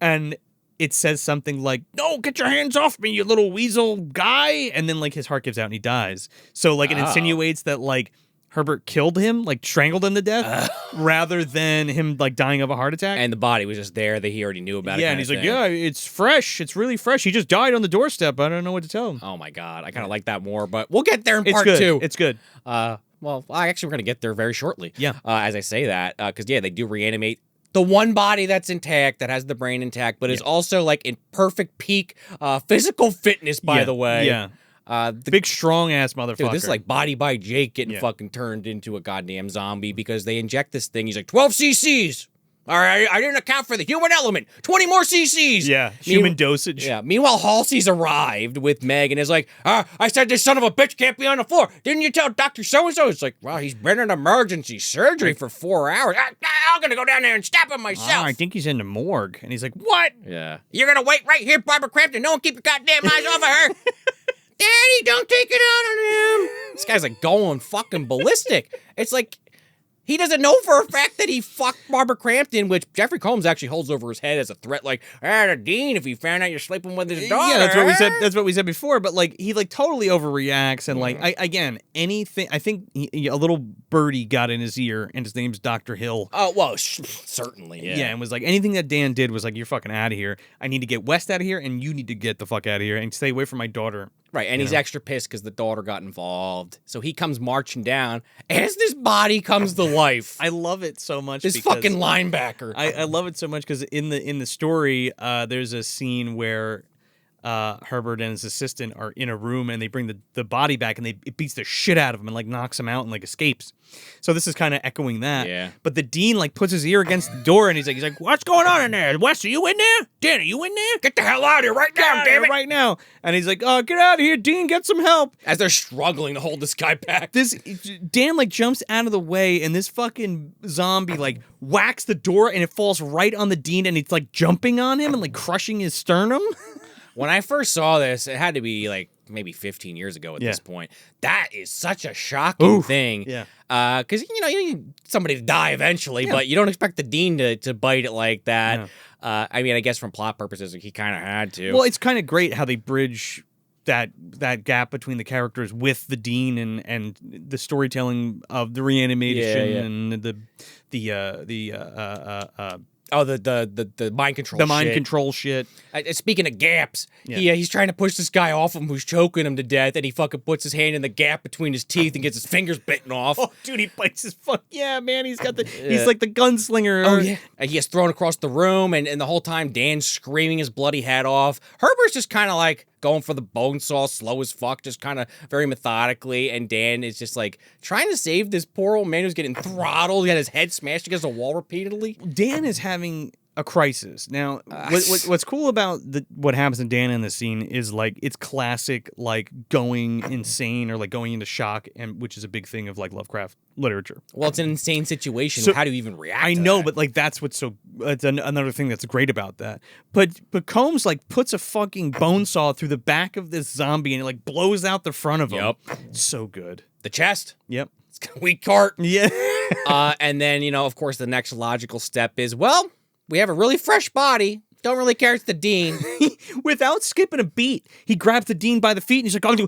And it says something like, no, get your hands off me, you little weasel guy. And then like his heart gives out and he dies. So like it insinuates that like Herbert killed him, like strangled him to death rather than him like dying of a heart attack. And the body was just there that he already knew about it. Yeah, and he's like, yeah, it's fresh. It's really fresh. He just died on the doorstep. I don't know what to tell him. Oh my God. I kind of like that more, but we'll get there in part two. It's good. Well, actually, we're going to get there very shortly. Yeah. As I say that, because they do reanimate the one body that's intact, that has the brain intact, but is also like in perfect peak physical fitness, by the way. Yeah. The big strong ass motherfucker. Dude, this is like Body by Jake getting fucking turned into a goddamn zombie because they inject this thing. He's like, 12 cc's. All right, I didn't account for the human element. 20 more cc's. Yeah, human dosage. Yeah. Meanwhile, Halsey's arrived with Meg and is like, I said this son of a bitch can't be on the floor. Didn't you tell Dr. So-and-so? It's like, well, he's been in emergency surgery for 4 hours. I'm going to go down there and stab him myself. I think he's in the morgue. And he's like, what? Yeah. You're going to wait right here, Barbara Crampton. No one keep your goddamn eyes off of her. Daddy, don't take it out on him. This guy's like going fucking ballistic. It's like, he doesn't know for a fact that he fucked Barbara Crampton, which Jeffrey Combs actually holds over his head as a threat, like, the dean, if he found out you're sleeping with his daughter. Yeah, that's what we said. That's what we said before. But like, he like totally overreacts, and like, anything. I think a little birdie got in his ear, and his name's Dr. Hill. Oh well, certainly, yeah. Yeah, and was like, anything that Dan did was like, you're fucking out of here. I need to get West out of here, and you need to get the fuck out of here and stay away from my daughter. Right, and he's extra pissed because the daughter got involved. So he comes marching down as this body comes to life. I love it so much. This fucking linebacker. I love it so much because in the story, there's a scene where Herbert and his assistant are in a room and they bring the body back and it beats the shit out of him and like knocks him out and like escapes. So this is kind of echoing that. Yeah. But the dean like puts his ear against the door and he's like, what's going on in there? Wes, are you in there? Dan, are you in there? Get the hell out of here right now, damn it! Right now. And he's like, oh, get out of here, Dean, get some help. As they're struggling to hold this guy back. Dan like jumps out of the way and this fucking zombie like whacks the door and it falls right on the dean and it's like jumping on him and like crushing his sternum. When I first saw this, it had to be like maybe 15 years ago at this point. That is such a shocking thing. Yeah. Because, you need somebody to die eventually, but you don't expect the dean to bite it like that. Yeah. I mean, I guess from plot purposes, he kind of had to. Well, it's kind of great how they bridge that gap between the characters with the dean and the storytelling of the reanimation and the mind control. The mind control shit. Speaking of gaps, he's trying to push this guy off him who's choking him to death, and he fucking puts his hand in the gap between his teeth and gets his fingers bitten off. Oh, dude, he bites his fuck. Yeah, man, he's got he's like the gunslinger. Oh, yeah. And he gets thrown across the room, and the whole time Dan's screaming his bloody head off. Herbert's just kind of like going for the bone saw, slow as fuck, just kind of very methodically, and Dan is just like trying to save this poor old man who's getting throttled. He got his head smashed against a wall repeatedly. Dan is having a crisis. Now, what's cool about what happens in Dan in this scene is like it's classic like going insane or like going into shock, and which is a big thing of like Lovecraft literature. Well, it's an insane situation. So, how do you even react? I know, but like that's what's so. It's another thing that's great about that. But Combs like puts a fucking bone saw through the back of this zombie and it like blows out the front of him. Yep, it's so good. The chest. Yep. Weak cart. Yeah. And then of course, the next logical step is we have a really fresh body. Don't really care it's the dean. Without skipping a beat, he grabs the dean by the feet and he's like, oh,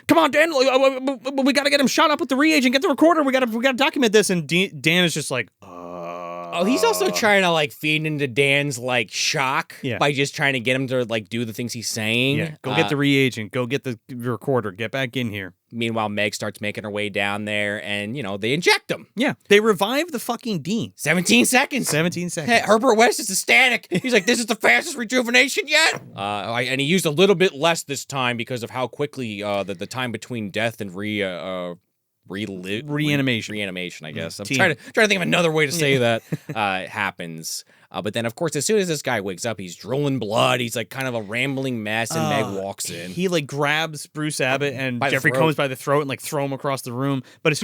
come on, Dan. We got to get him shot up with the reagent. Get the recorder. We got to document this. And Dan is just like, Oh, he's also trying to like feed into Dan's like shock by just trying to get him to like do the things he's saying. Yeah, go get the reagent. Go get the recorder. Get back in here. Meanwhile, Meg starts making her way down there, and they inject him. Yeah, they revive the fucking Dean. 17 seconds. 17 seconds. Hey, Herbert West is ecstatic. He's like, "This is the fastest rejuvenation yet." And he used a little bit less this time because of how quickly the time between death and reanimation, I guess. I'm trying to think of another way to say that happens. But then, of course, as soon as this guy wakes up, he's drooling blood. He's like kind of a rambling mess, and Meg walks in. He like grabs Bruce Abbott and Jeffrey Combs by the throat and like throw him across the room. But as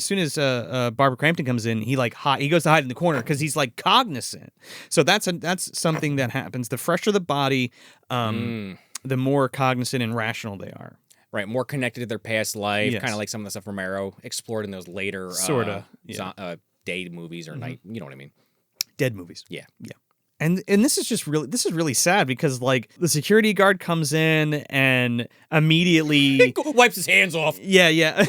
soon as Barbara Crampton comes in, he goes to hide in the corner because he's like cognizant. So that's something that happens. The fresher the body, the more cognizant and rational they are. Right, more connected to their past life, kind of like some of the stuff Romero explored in those later day movies or night. You know what I mean? Dead movies. Yeah. And this is really sad because like the security guard comes in and immediately wipes his hands off. Yeah.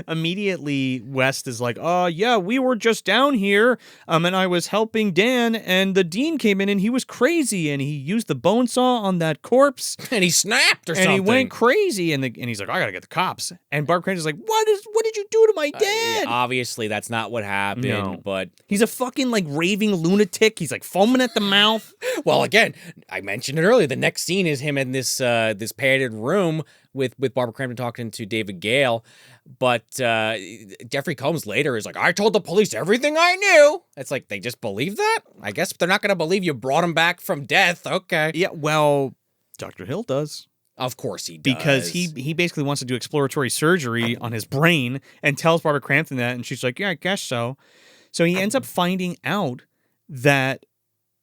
Immediately West is like, "Oh yeah, we were just down here, and I was helping Dan, and the Dean came in and he was crazy and he used the bone saw on that corpse and he snapped or something. And he went crazy and he's like, I gotta get the cops." And Barb Cranston's like, "What did you do to my dad?" Obviously, that's not what happened. But he's a fucking like raving lunatic. He's like foaming at the mouth. Well, again, I mentioned it earlier. The next scene is him in this padded room with Barbara Crampton talking to David Gale. But Jeffrey Combs later is like, "I told the police everything I knew." It's like, they just believe that? I guess they're not going to believe you brought him back from death. Okay. Yeah, well, Dr. Hill does. Of course he does. Because he basically wants to do exploratory surgery on his brain and tells Barbara Crampton that, and she's like, "Yeah, I guess so." So he ends up finding out that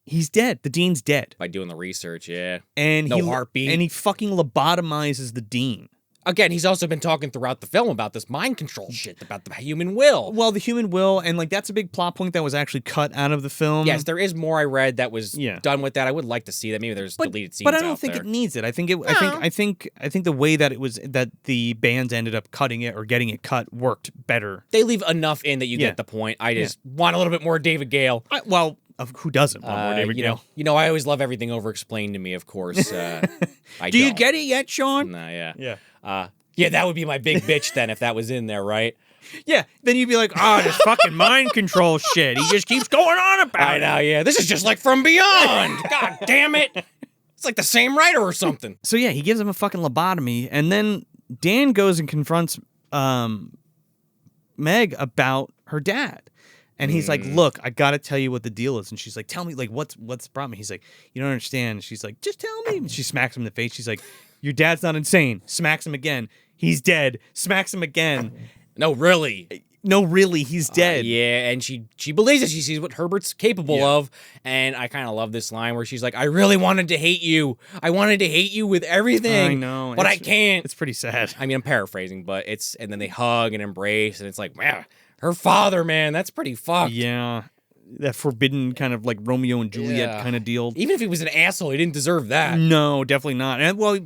he's dead. The Dean's dead. By doing the research, yeah. And no heartbeat. And he fucking lobotomizes the Dean. Again, he's also been talking throughout the film about this mind control shit, about the human will. Well, the human will, and like that's a big plot point that was actually cut out of the film. Yes, there is more I read that was done with that. I would like to see that. Maybe there's deleted scenes. But I don't think it needs it. I think the way that it was that the bands ended up cutting it or getting it cut worked better. They leave enough in that you get the point. I just want a little bit more David Gale. Who doesn't want more David Gale? I always love everything over-explained to me, of course. Do you get it yet, Sean? Nah, yeah. Yeah, that would be my big bitch then if that was in there, right? Yeah, then you'd be like, "Oh, this fucking mind control shit. He just keeps going on about it." I know, yeah. This is just like From Beyond. God damn it. It's like the same writer or something. So yeah, he gives him a fucking lobotomy, and then Dan goes and confronts Meg about her dad. And he's like, "Look, I gotta tell you what the deal is." And she's like, "Tell me, like, what's the problem?" He's like, "You don't understand." She's like, "Just tell me." And she smacks him in the face. She's like, "Your dad's not insane." Smacks him again. "He's dead." Smacks him again. No, really. He's dead. Yeah, and she believes it. She sees what Herbert's capable of. And I kind of love this line where she's like, "I really wanted to hate you. I wanted to hate you with everything. I know. But I can't." It's pretty sad. I mean, I'm paraphrasing, but and then they hug and embrace, and it's like, man, her father, man, that's pretty fucked. Yeah. That forbidden kind of like Romeo and Juliet kind of deal. Even if he was an asshole, he didn't deserve that. No, definitely not. And well,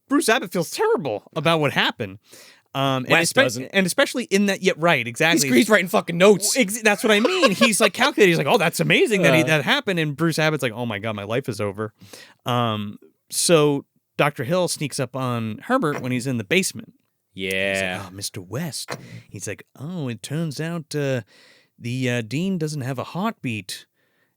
Bruce Abbott feels terrible about what happened. West doesn't. And especially in that, right, exactly. He's writing fucking notes. That's what I mean. He's like calculating. He's like, "Oh, that's amazing that happened." And Bruce Abbott's like, "Oh my God, my life is over." So Dr. Hill sneaks up on Herbert when he's in the basement. Yeah. He's like, "Oh, Mr. West." He's like, "Oh, it turns out the Dean doesn't have a heartbeat.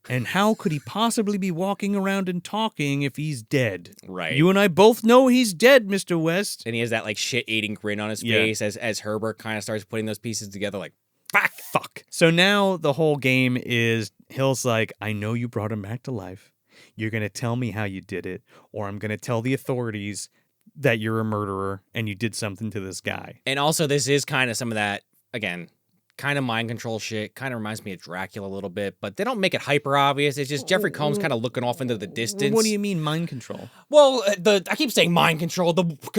And how could he possibly be walking around and talking if he's dead? Right. You and I both know he's dead, Mr. West." And he has that like shit-eating grin on his face as Herbert kind of starts putting those pieces together like, fuck. So now the whole game is Hill's like, "I know you brought him back to life. You're going to tell me how you did it, or I'm going to tell the authorities that you're a murderer and you did something to this guy." And also this is kind of some of that, again, kind of mind control shit. Kind of reminds me of Dracula a little bit, but they don't make it hyper obvious. It's just Jeffrey Combs kind of looking off into the distance. What do you mean mind control? Well, I keep saying mind control.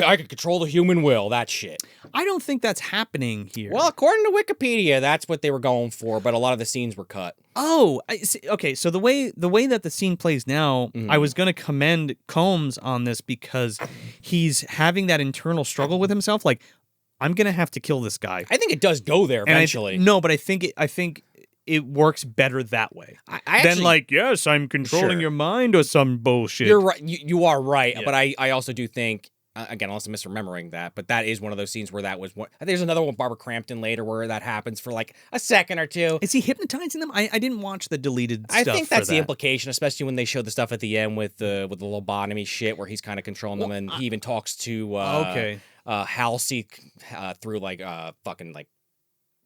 I can control the human will. That shit. I don't think that's happening here. Well, according to Wikipedia, that's what they were going for, but a lot of the scenes were cut. Oh, I see. Okay. So the way that the scene plays now, I was going to commend Combs on this because he's having that internal struggle with himself. Like, I'm going to have to kill this guy. I think it does go there eventually. But I think it works better that way I than actually, like, yes, I'm controlling your mind or some bullshit. You're right. You are right. But I also do think, again, unless I'm misremembering that, but that is one of those scenes where that was one. There's another one with Barbara Crampton later where that happens for like a second or two. Is he hypnotizing them? I didn't watch the deleted stuff. I think that's the implication, especially when they show the stuff at the end with the lobotomy shit where he's kind of controlling them, and he even talks to Halsey through like fucking like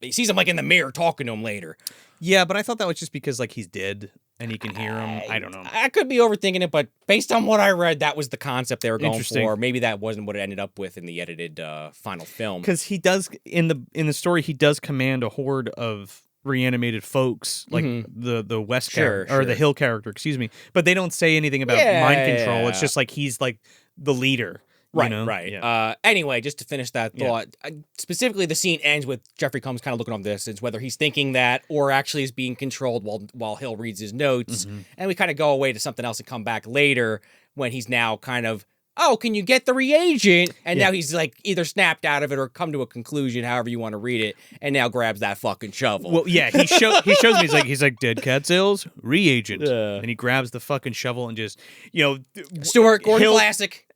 he sees him like in the mirror talking to him later. Yeah, but I thought that was just because like he's dead and he can hear him. I don't know. I could be overthinking it, but based on what I read, that was the concept they were going for. Maybe that wasn't what it ended up with in the edited final film. Because he does in the story, he does command a horde of reanimated folks, like the West character or the Hill character, excuse me. But they don't say anything about mind control. It's just like he's like the leader. Right, you know? right. Yeah. Anyway, just to finish that thought, specifically the scene ends with Jeffrey Combs kind of looking on this, it's whether he's thinking that or actually is being controlled while Hill reads his notes. And we kind of go away to something else and come back later when he's now kind of, oh, can you get the reagent? And now he's like either snapped out of it or come to a conclusion, however you want to read it, and now grabs that fucking shovel. Well, yeah, he shows me, he's like dead cat cells, reagent. And he grabs the fucking shovel and just, Stuart Gordon classic.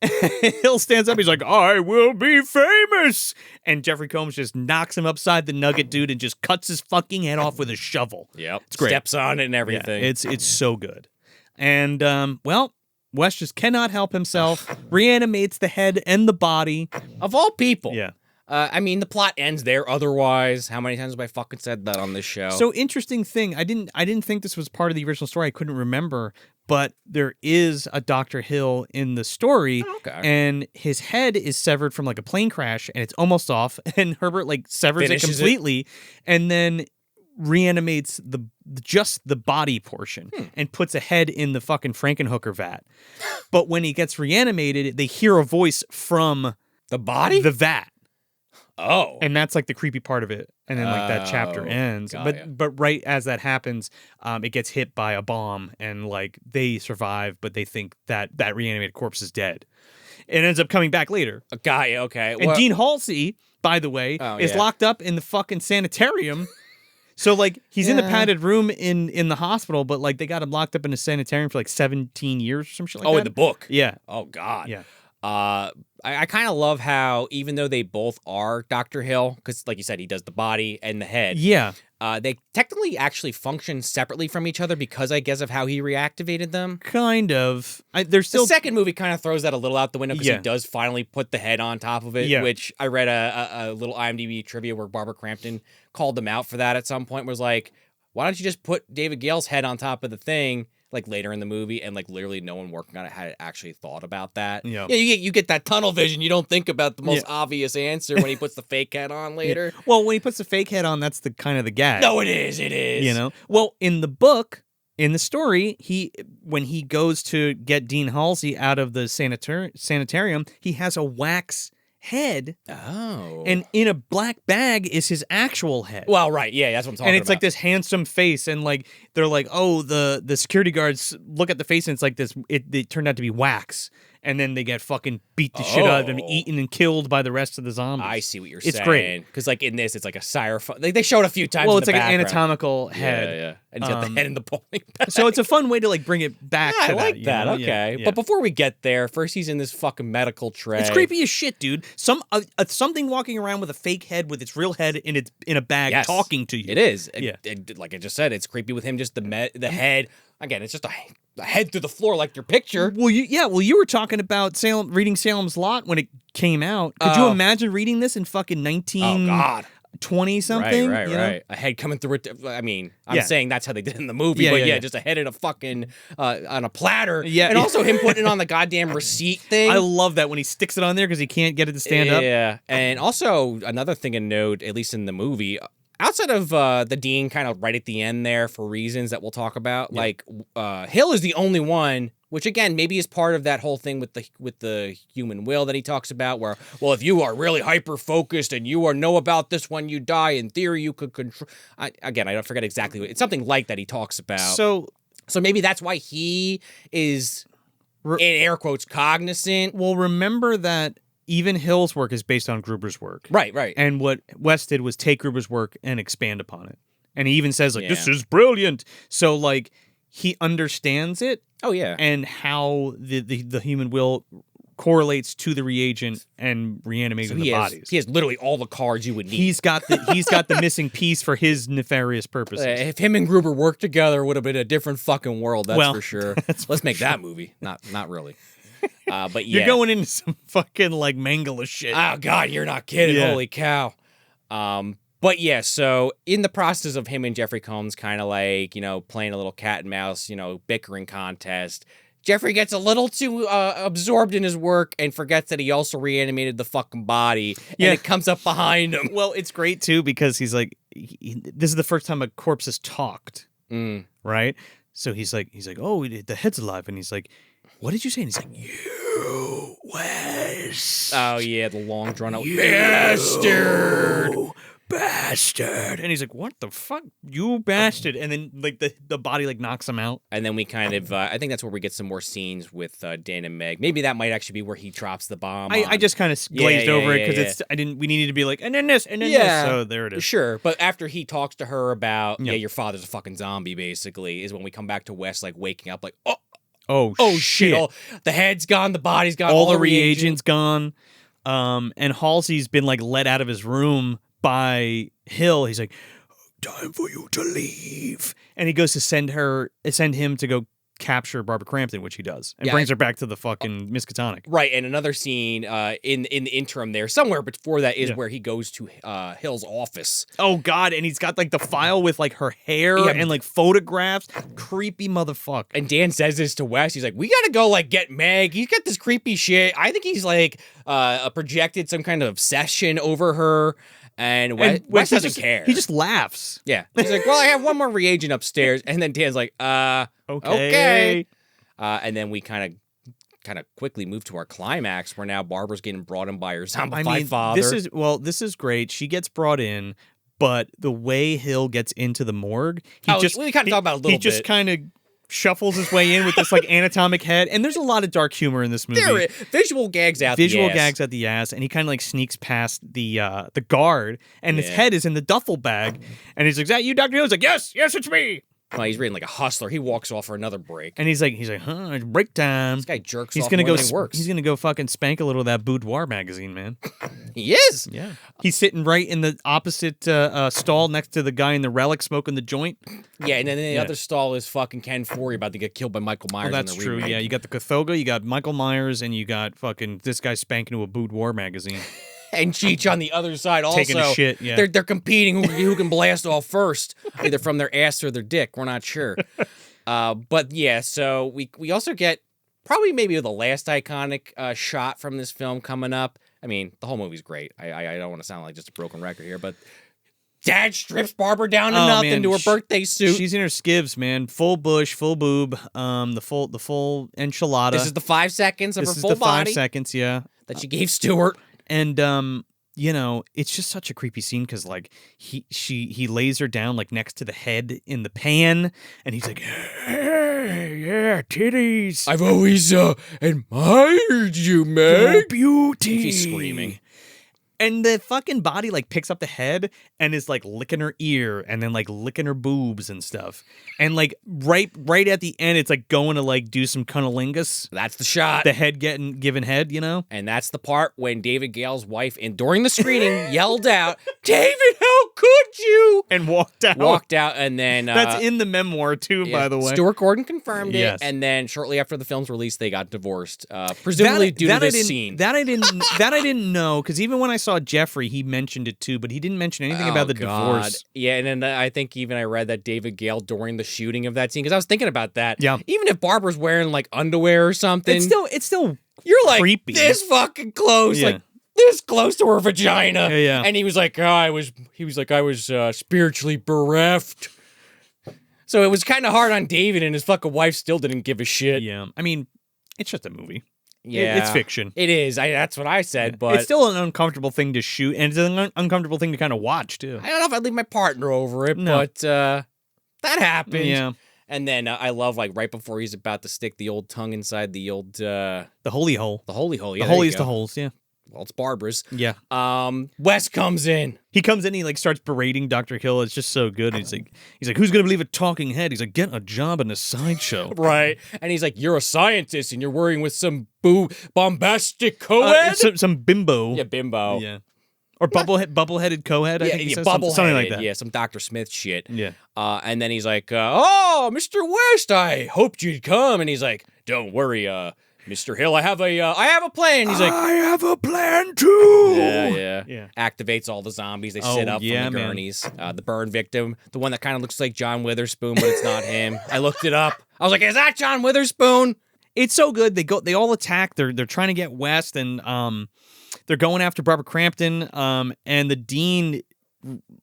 Hill stands up, he's like, I will be famous. And Jeffrey Combs just knocks him upside the nugget, dude, and just cuts his fucking head off with a shovel. Yep. It's great. Steps on it and everything. Yeah, it's so good. And, West just cannot help himself, reanimates the head and the body. Of all people. Yeah. I mean, the plot ends there. Otherwise, how many times have I fucking said that on this show? So interesting thing. I didn't think this was part of the original story. I couldn't remember, but there is a Dr. Hill in the story, and his head is severed from like a plane crash, and it's almost off, and Herbert like severs it completely, and then reanimates just the body portion and puts a head in the fucking Frankenhooker vat. But when he gets reanimated, they hear a voice from the body, the vat. Oh, and that's like the creepy part of it. And then like that chapter ends. But right as that happens, it gets hit by a bomb, and like they survive, but they think that reanimated corpse is dead. It ends up coming back later. Okay. And Dean Halsey, by the way, is locked up in the fucking sanitarium. So, like, he's in the padded room in the hospital, but, like, they got him locked up in a sanitarium for, like, 17 years or some shit like that. Oh, in the book? Yeah. Oh, God. Yeah. I kind of love how, even though they both are Dr. Hill, because, like you said, he does the body and the head. Yeah. They technically actually function separately from each other because, I guess, of how he reactivated them. Kind of. There's still... The second movie kind of throws that a little out the window because he does finally put the head on top of it, which I read a little IMDb trivia where Barbara Crampton called them out for that at some point, was like, why don't you just put David Gale's head on top of the thing, like later in the movie, and like literally no one working on it had actually thought about that. Yeah, you get that tunnel vision. You don't think about the most obvious answer when he puts the fake head on later. Yeah. Well, when he puts the fake head on, that's the kind of the gag. No, it is. Well, in the book, in the story, when he goes to get Dean Halsey out of the sanitarium, he has a wax head. Oh. And in a black bag is his actual head. Well, right. Yeah, that's what I'm talking about. And it's like this handsome face, and like they're like, oh, the security guards look at the face, and it's like this. It turned out to be wax, and then they get fucking beat the shit out of him, eaten and killed by the rest of the zombies. I see what you're saying. It's great because like in this, it's like a styrofoam. They showed a few times. Well, it's like an anatomical head. Yeah. And he's got the head in the bowling bag. So it's a fun way to like bring it back. Yeah, to I like that. You know? Okay, yeah. But before we get there, first he's in this fucking medical tray. It's creepy as shit, dude. Something walking around with a fake head with its real head in a bag talking to you. It is. Yeah. Like I just said, it's creepy with him. Just the head. Again, it's just a head through the floor like your picture. Well, you were talking about reading Salem's Lot when it came out. Could you imagine reading this in fucking 1920 something? Right. A head coming through it. I mean, I'm saying that's how they did it in the movie, but just a head in a fucking on a platter. Yeah, and also him putting it on the goddamn receipt thing. I love that when he sticks it on there because he can't get it to stand up. Yeah, and also another thing to note, at least in the movie. Outside of the Dean kind of right at the end there for reasons that we'll talk about, like Hill is the only one, which again maybe is part of that whole thing with the human will that he talks about, where if you are really hyper focused and you know about this when you die, in theory you could control. I don't forget exactly it's something like that he talks about. So maybe that's why he is in air quotes cognizant. Well, remember that. Even Hill's work is based on Gruber's work. Right. And what West did was take Gruber's work and expand upon it. And he even says, like, this is brilliant. So, like, he understands it. Oh, yeah. And how the human will correlates to the reagent and reanimating the bodies. He has literally all the cards you would need. He's got the missing piece for his nefarious purposes. If him and Gruber worked together, it would have been a different fucking world, that's for sure. Let's make that movie. Not really. But yeah. You're going into some fucking, like, Mangala shit. Oh, God, you're not kidding. Yeah. Holy cow. But yeah, so in the process of him and Jeffrey Combs kind of like, you know, playing a little cat and mouse, you know, bickering contest, Jeffrey gets a little too absorbed in his work and forgets that he also reanimated the fucking body, and it comes up behind him. Well, it's great, too, because he's like, this is the first time a corpse has talked, right? So he's like, oh, the head's alive, and he's like, what did you say? And he's like, you, Wes. Oh, yeah, the long drawn-out bastard. And he's like, what the fuck? You bastard. And then, like, the body, like, knocks him out. And then we kind of, I think that's where we get some more scenes with Dan and Meg. Maybe that might actually be where he drops the bomb. I just kind of glazed over it because we needed to be like, and then this, and then this. So there it is. Sure. But after he talks to her about, your father's a fucking zombie, basically, is when we come back to Wes, like, waking up, like, oh shit. The head's gone, the body's gone, all the reagents gone. And Halsey's been, like, let out of his room by Hill. He's like, time for you to leave. And he goes to send him to go capture Barbara Crampton, which he does, and brings her back to the fucking Miskatonic. Right, and another scene in the interim there, somewhere before that is where he goes to Hill's office. Oh, God, and he's got, like, the file with, like, her hair and, like, photographs. Creepy motherfucker. And Dan says this to Wes. He's like, we gotta go, like, get Meg. He's got this creepy shit. I think he's, like, projected some kind of obsession over her. And Wes doesn't care. He just laughs. Yeah. He's like, well, I have one more reagent upstairs. And then Dan's like, okay. And then we kind of quickly move to our climax where now Barbara's getting brought in by her zombified father. This is great. She gets brought in, but the way Hill gets into the morgue, we kind of talk about it a little bit. He just kind of shuffles his way in with this, like, anatomic head, and there's a lot of dark humor in this movie. Visual gags out the ass, and he kind of, like, sneaks past the guard, and his head is in the duffel bag, and he's like, is that you, Dr. Hill? He's like, yes, it's me. Well, he's reading like a hustler. He walks off for another break. And he's like, huh, it's break time. This guy jerks off more than he works. He's going to go fucking spank a little of that boudoir magazine, man. He is. Yeah. He's sitting right in the opposite stall next to the guy in the relic smoking the joint. Yeah, and then the other stall is fucking Ken Foree about to get killed by Michael Myers. Oh, that's in the true. remake. Yeah, you got the Cathoga, you got Michael Myers, and you got fucking this guy spanking to a boudoir magazine. And Cheech on the other side also. Taking a shit, yeah. They're competing who can blast off first, either from their ass or their dick. We're not sure. But yeah, so we also get probably maybe the last iconic shot from this film coming up. I mean, the whole movie's great. I don't want to sound like just a broken record here, but Dad strips Barbara down to nothing to her birthday suit. She's in her skivs, man. Full bush, full boob, the full enchilada. This is the 5 seconds of her full body. This is the 5 seconds, yeah. That she gave Stuart. And you know, it's just such a creepy scene because, like, he lays her down, like, next to the head in the pan, and he's like, hey, yeah, titties. I've always admired you, Meg. Your beauty. She's screaming. And the fucking body, like, picks up the head and is, like, licking her ear and then, like, licking her boobs and stuff. And, like, right at the end, it's, like, going to, like, do some cunnilingus. That's the shot. The head given head, you know? And that's the part when David Gale's wife, and during the screening, yelled out, David, how could you? And walked out. And then... that's in the memoir, too, by the way. Stuart Gordon confirmed it. Yes. And then shortly after the film's release, they got divorced. Presumably due to this scene. That I didn't know, because even when I saw Jeffrey, he mentioned it too, but he didn't mention anything about the divorce. Yeah, and then I think even I read that David Gale during the shooting of that scene, because I was thinking about that. Yeah. Even if Barbara's wearing like underwear or something, it's still you're like creepy. This fucking close, like this close to her vagina. Yeah. And he was like, I was spiritually bereft. So it was kind of hard on David, and his fucking wife still didn't give a shit. Yeah, I mean, it's just a movie. Yeah, it's fiction. It is. That's what I said, but it's still an uncomfortable thing to shoot, and it's an uncomfortable thing to kind of watch too. I don't know if I'd leave my partner over it, but that happened. Yeah. And then I love, like, right before he's about to stick the old tongue inside the old... the holy hole. The holy hole, yeah. The holiest of holes, yeah. well, it's Barbara's. Yeah. West comes in. He comes in, he like starts berating Dr. Hill. It's just so good. He's like, who's gonna believe a talking head? He's like, get a job in a sideshow. Right. And he's like, you're a scientist and you're working with some bombastic co-ed? Some bimbo. Yeah, bimbo. Yeah. Or bubble-headed co-head, I think he says. Something like that. Yeah, some Dr. Smith shit. Yeah. And then he's like, oh, Mr. West, I hoped you'd come. And he's like, don't worry, Mr. Hill, I have a plan. He's like, I have a plan too. Yeah. Activates all the zombies. They sit up from the gurneys. The burn victim, the one that kind of looks like John Witherspoon, but it's not him. I looked it up. I was like, is that John Witherspoon? It's so good. They all attack. They're trying to get West, and they're going after Barbara Crampton. And the dean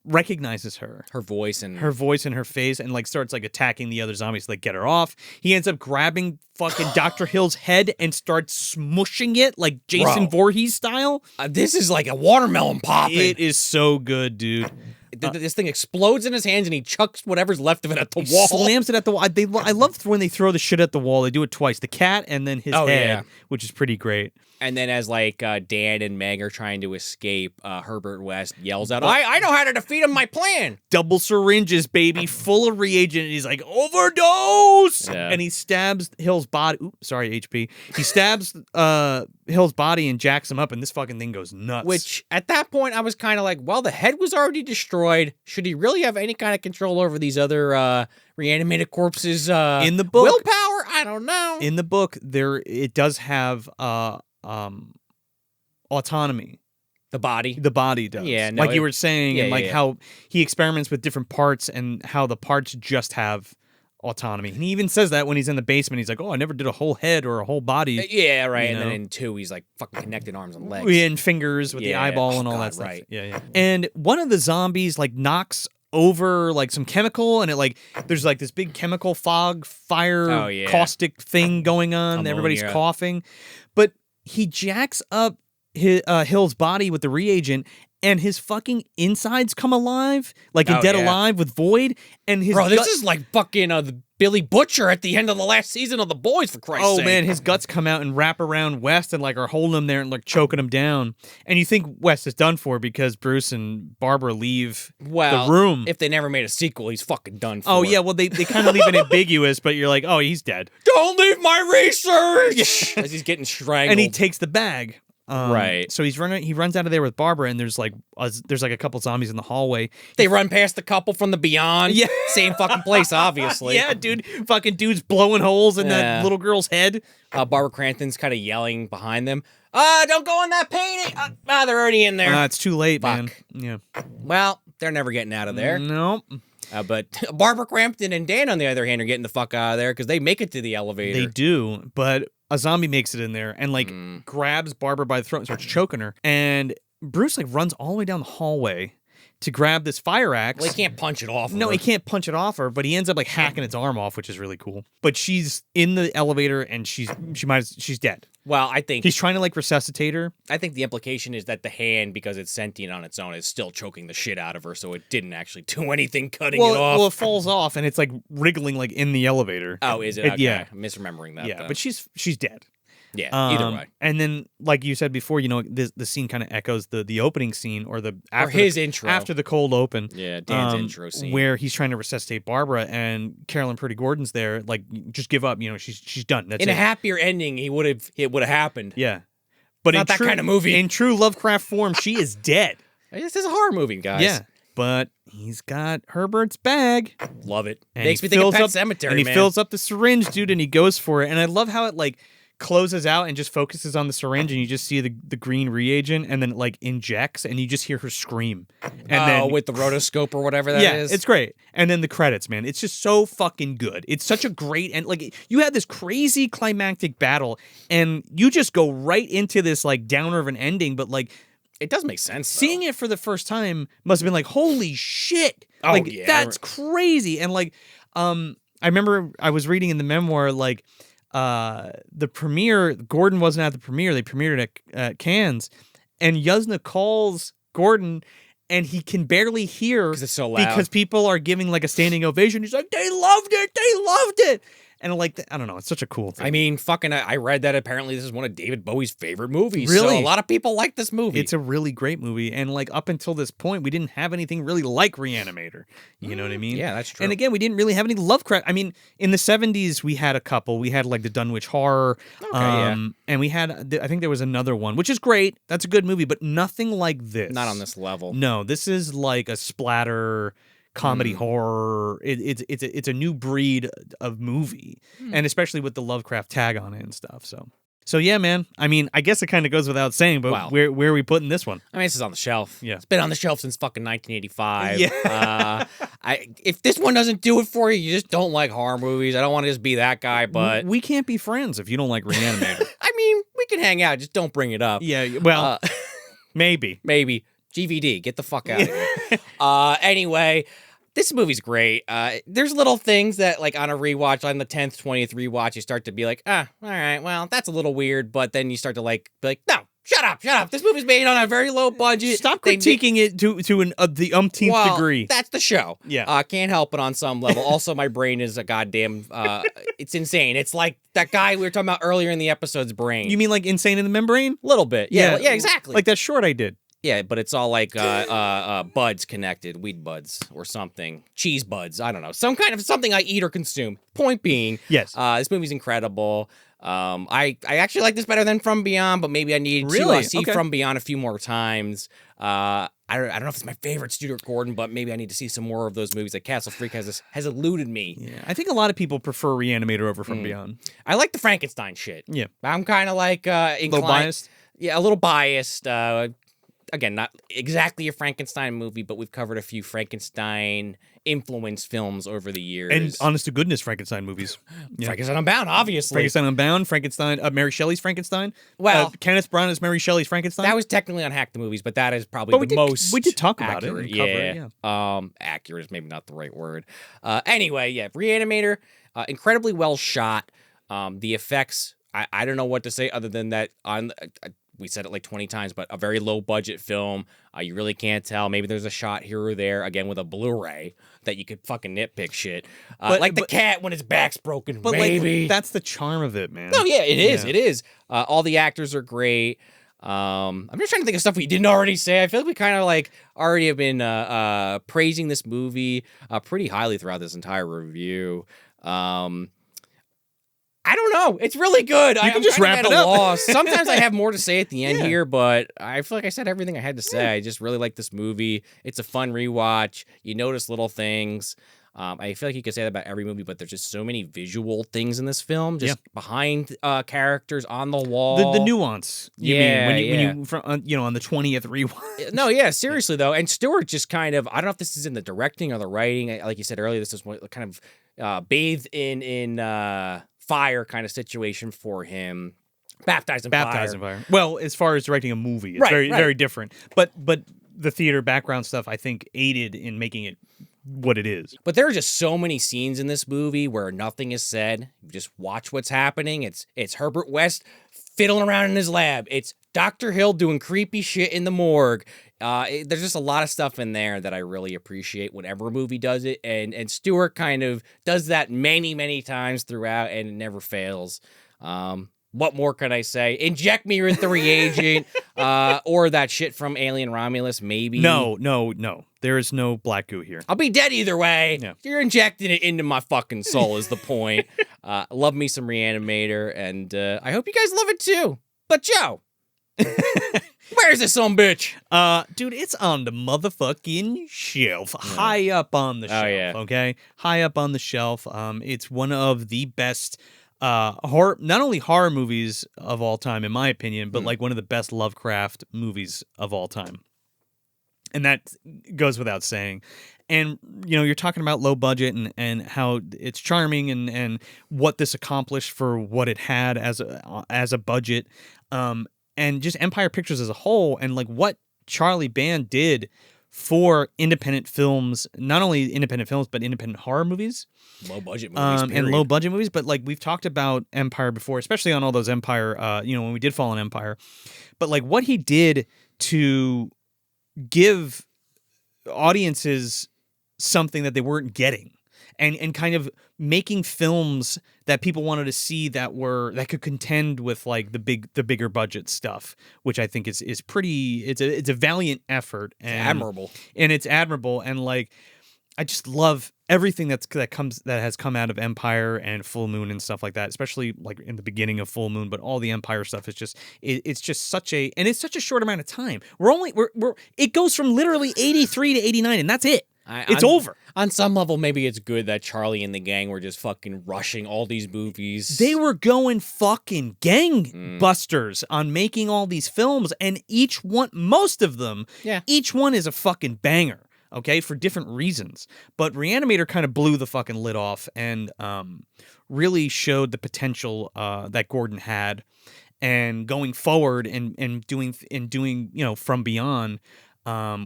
recognizes her voice and her face, and like starts like attacking the other zombies to like get her off. He ends up grabbing fucking Dr. Hill's head and starts smushing it like Jason Voorhees style. This is like a watermelon popping. It is so good, dude. This thing explodes in his hands and he chucks whatever's left of it at the wall. Slams it at the wall. I love when they throw the shit at the wall. They do it twice. The cat and then his head, which is pretty great. And then as like Dan and Meg are trying to escape, Herbert West yells out, I know how to defeat him, my plan. Double syringes, baby, full of reagent. And he's like, overdose! Yeah. And he stabs Hill's body. Oops, sorry, HP. He stabs Hill's body and jacks him up, and this fucking thing goes nuts. Which, at that point, I was kind of like, well, the head was already destroyed. Should he really have any kind of control over these other reanimated corpses? In the book, willpower? I don't know. In the book, it does have autonomy. The body does. Yeah, no, like you were saying, and like how he experiments with different parts and how the parts just have autonomy. And he even says that when he's in the basement. He's like, oh, I never did a whole head or a whole body. Yeah, right. And then in 2, he's like fucking connected arms and legs. And fingers with the eyeball and all that stuff. Right. Yeah. And one of the zombies like knocks over like some chemical, and it like there's like this big chemical fog fire caustic thing going on. Ammonia. Everybody's coughing. But he jacks up Hill's body with the reagent, and his fucking insides come alive, like in Dead Alive with Void. And his this is like fucking the Billy Butcher at the end of the last season of The Boys, for Christ's sake. Oh man, his guts come out and wrap around West and like are holding him there and like choking him down. And you think West is done for because Bruce and Barbara leave the room. If they never made a sequel, he's fucking done for. Oh yeah, well they kind of leave it ambiguous, but you're like, oh, he's dead. Don't leave my research! As he's getting strangled. And he takes the bag. Right. So he runs out of there with Barbara, and there's like a couple zombies in the hallway. They run past the couple from the Beyond. Yeah. Same fucking place, obviously. Yeah, dude. Fucking dude's blowing holes in that little girl's head. Barbara Crampton's kind of yelling behind them. Don't go in that painting. They're already in there. It's too late, man. Yeah. Well, they're never getting out of there. Nope. But Barbara Crampton and Dan, on the other hand, are getting the fuck out of there because they make it to the elevator. They do, but a zombie makes it in there and like grabs Barbara by the throat and starts choking her. And Bruce like runs all the way down the hallway to grab this fire axe. Well, he can't punch it off. No, he can't punch it off her, but he ends up like hacking its arm off, which is really cool. But she's in the elevator and she's dead. Well, I think he's trying to like resuscitate her. I think the implication is that the hand, because it's sentient on its own, is still choking the shit out of her, so it didn't actually do anything cutting it off. Well, it falls off and it's like wriggling like in the elevator. Oh, is it? Okay. Yeah, I'm misremembering that. Yeah, though. But she's dead. Yeah, either way. And then, like you said before, you know, the scene kind of echoes the opening scene or his intro after the cold open. Yeah, Dan's intro scene where he's trying to resuscitate Barbara, and Carolyn Purdy Gordon's there, like, just give up. You know, she's done. That's in a happier ending. It would have happened. Yeah, but not that kind of movie. In true Lovecraft form, she is dead. This is a horror movie, guys. Yeah. But he's got Herbert's bag. Love it. And makes me think of Pet Sematary, and he fills up the syringe, dude, and he goes for it. And I love how it like closes out and just focuses on the syringe, and you just see the green reagent, and then it like injects, and you just hear her scream. And then with the rotoscope or whatever that is. It's great. And then the credits, man. It's just so fucking good. It's such a great, and like you had this crazy climactic battle, and you just go right into this like downer of an ending, but like it does make sense. Seeing it for the first time must have been like, holy shit. Oh, like, yeah. That's crazy. And like, I remember I was reading in the memoir, like, the premiere, Gordon wasn't at the premiere. They premiered it at Cannes, and Yuzna calls Gordon, and he can barely hear because it's so loud. Because people are giving like a standing ovation. He's like, "They loved it! They loved it!" And like, I don't know, it's such a cool thing. I mean, fucking, I read that apparently this is one of David Bowie's favorite movies. Really? So a lot of people like this movie. It's a really great movie. And like up until this point, we didn't have anything really like Reanimator. You know what I mean? Yeah, that's true. And again, we didn't really have any Lovecraft. I mean, in the 70s, we had a couple. We had like the Dunwich Horror. And we had, I think there was another one, which is great. That's a good movie, but nothing like this. Not on this level. No, this is like a splatter comedy horror. It's a new breed of movie, and especially with the Lovecraft tag on it and stuff. So yeah, man. I mean, I guess it kind of goes without saying, but where are we putting this one? I mean, this is on the shelf. Yeah, it's been on the shelf since fucking 1985. Yeah. If this one doesn't do it for you, you just don't like horror movies. I don't want to just be that guy, but we can't be friends if you don't like Re-Animator. I mean, we can hang out. Just don't bring it up. Yeah. Well, maybe. GVD, get the fuck out of here. Anyway, this movie's great. There's little things that, like, on a rewatch, on the 10th, 20th rewatch, you start to be like, all right, well, that's a little weird. But then you start to be like, no, shut up. This movie's made on a very low budget. Stop critiquing it to the umpteenth degree. That's the show. Yeah. Can't help it on some level. Also, my brain is a goddamn, it's insane. It's like that guy we were talking about earlier in the episode's brain. You mean like Insane in the Membrane? Little bit. Yeah, exactly. Like that short I did. Yeah, but it's all like buds connected, weed buds or something, cheese buds. I don't know, some kind of something I eat or consume. Point being, yes, this movie's incredible. I actually like this better than From Beyond, but maybe I need to see From Beyond a few more times. I don't know if it's my favorite Stuart Gordon, but maybe I need to see some more of those movies. Like Castle Freak has eluded me. Yeah, I think a lot of people prefer Re-Animator over From Beyond. I like the Frankenstein shit. Yeah, I'm kind of like inclined. A little biased. Yeah, a little biased. Again, not exactly a Frankenstein movie, but we've covered a few Frankenstein-influenced films over the years. And honest-to-goodness Frankenstein movies. Yeah. Frankenstein Unbound, obviously. Frankenstein Unbound, Mary Shelley's Frankenstein. Well, Kenneth Branagh's Mary Shelley's Frankenstein. That was technically on Hack the Movies, but that is probably most We did talk about accurate. it and cover it, yeah. Accurate is maybe not the right word. Anyway, yeah, Re-Animator, incredibly well shot. The effects, I don't know what to say other than that on... we said it like 20 times, but a very low budget film. You really can't tell. Maybe there's a shot here or there, again, with a Blu-ray that you could fucking nitpick shit. Like the cat when its back's broken, but maybe. Like, that's the charm of it, man. No, yeah, it is. It is. All the actors are great. I'm just trying to think of stuff we didn't already say. I feel like we kind of like already have been praising this movie pretty highly throughout this entire review. I don't know. It's really good. You can just wrap it up. Sometimes I have more to say at the end here, but I feel like I said everything I had to say. I just really like this movie. It's a fun rewatch. You notice little things. I feel like you could say that about every movie, but there's just so many visual things in this film, just behind characters on the wall. The nuance. You mean when you from on the 20th rewatch. No, yeah, seriously though. And Stuart just kind of, I don't know if this is in the directing or the writing. Like you said earlier, this is kind of bathed in fire kind of situation for him. Baptized in fire. Well, as far as directing a movie, it's very different. But the theater background stuff, I think, aided in making it what it is. But there are just so many scenes in this movie where nothing is said. You just watch what's happening. It's Herbert West fiddling around in his lab. It's Dr. Hill doing creepy shit in the morgue. There's just a lot of stuff in there that I really appreciate whenever a movie does it. And Stuart kind of does that many, many times throughout, and it never fails. What more could I say? Inject me with the reagent, or that shit from Alien Romulus, maybe. No. There is no black goo here. I'll be dead either way. Yeah. You're injecting it into my fucking soul is the point. Love me some Re-Animator, and I hope you guys love it too. But Joe, where's this son bitch? Dude, it's on the motherfucking shelf. High up on the shelf, okay? High up on the shelf. It's one of the best horror, not only horror movies of all time, in my opinion, but like one of the best Lovecraft movies of all time. And that goes without saying. And, you're talking about low budget and how it's charming and what this accomplished for what it had as a budget. And just Empire Pictures as a whole, and like what Charlie Band did for independent films, not only independent films, but independent horror movies. Low budget movies, and low budget movies. But like we've talked about Empire before, especially on all those Empire, when we did fall on Empire. But like what he did to give audiences something that they weren't getting. and kind of making films that people wanted to see that could contend with like the bigger budget stuff, which I think is pretty. It's a valiant effort and it's admirable, and like I just love everything that has come out of Empire and Full Moon and stuff like that, especially like in the beginning of Full Moon. But all the Empire stuff is just it's just such a short amount of time. It goes from literally 83 to 89, and that's it. It's over. On some level, maybe it's good that Charlie and the gang were just fucking rushing all these movies. They were going fucking gangbusters on making all these films, and most of them, each one is a fucking banger. Okay, for different reasons. But Re-Animator kind of blew the fucking lid off and really showed the potential that Gordon had. And going forward and doing From Beyond,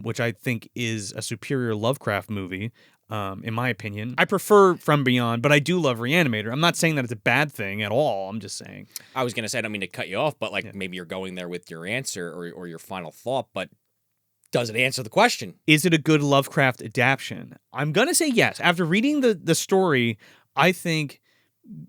which I think is a superior Lovecraft movie, in my opinion. I prefer From Beyond, but I do love Re-Animator. I'm not saying that it's a bad thing at all. I'm just saying. I was going to say, I don't mean to cut you off, but maybe you're going there with your answer or your final thought, but does it answer the question? Is it a good Lovecraft adaptation? I'm going to say yes. After reading the story, I think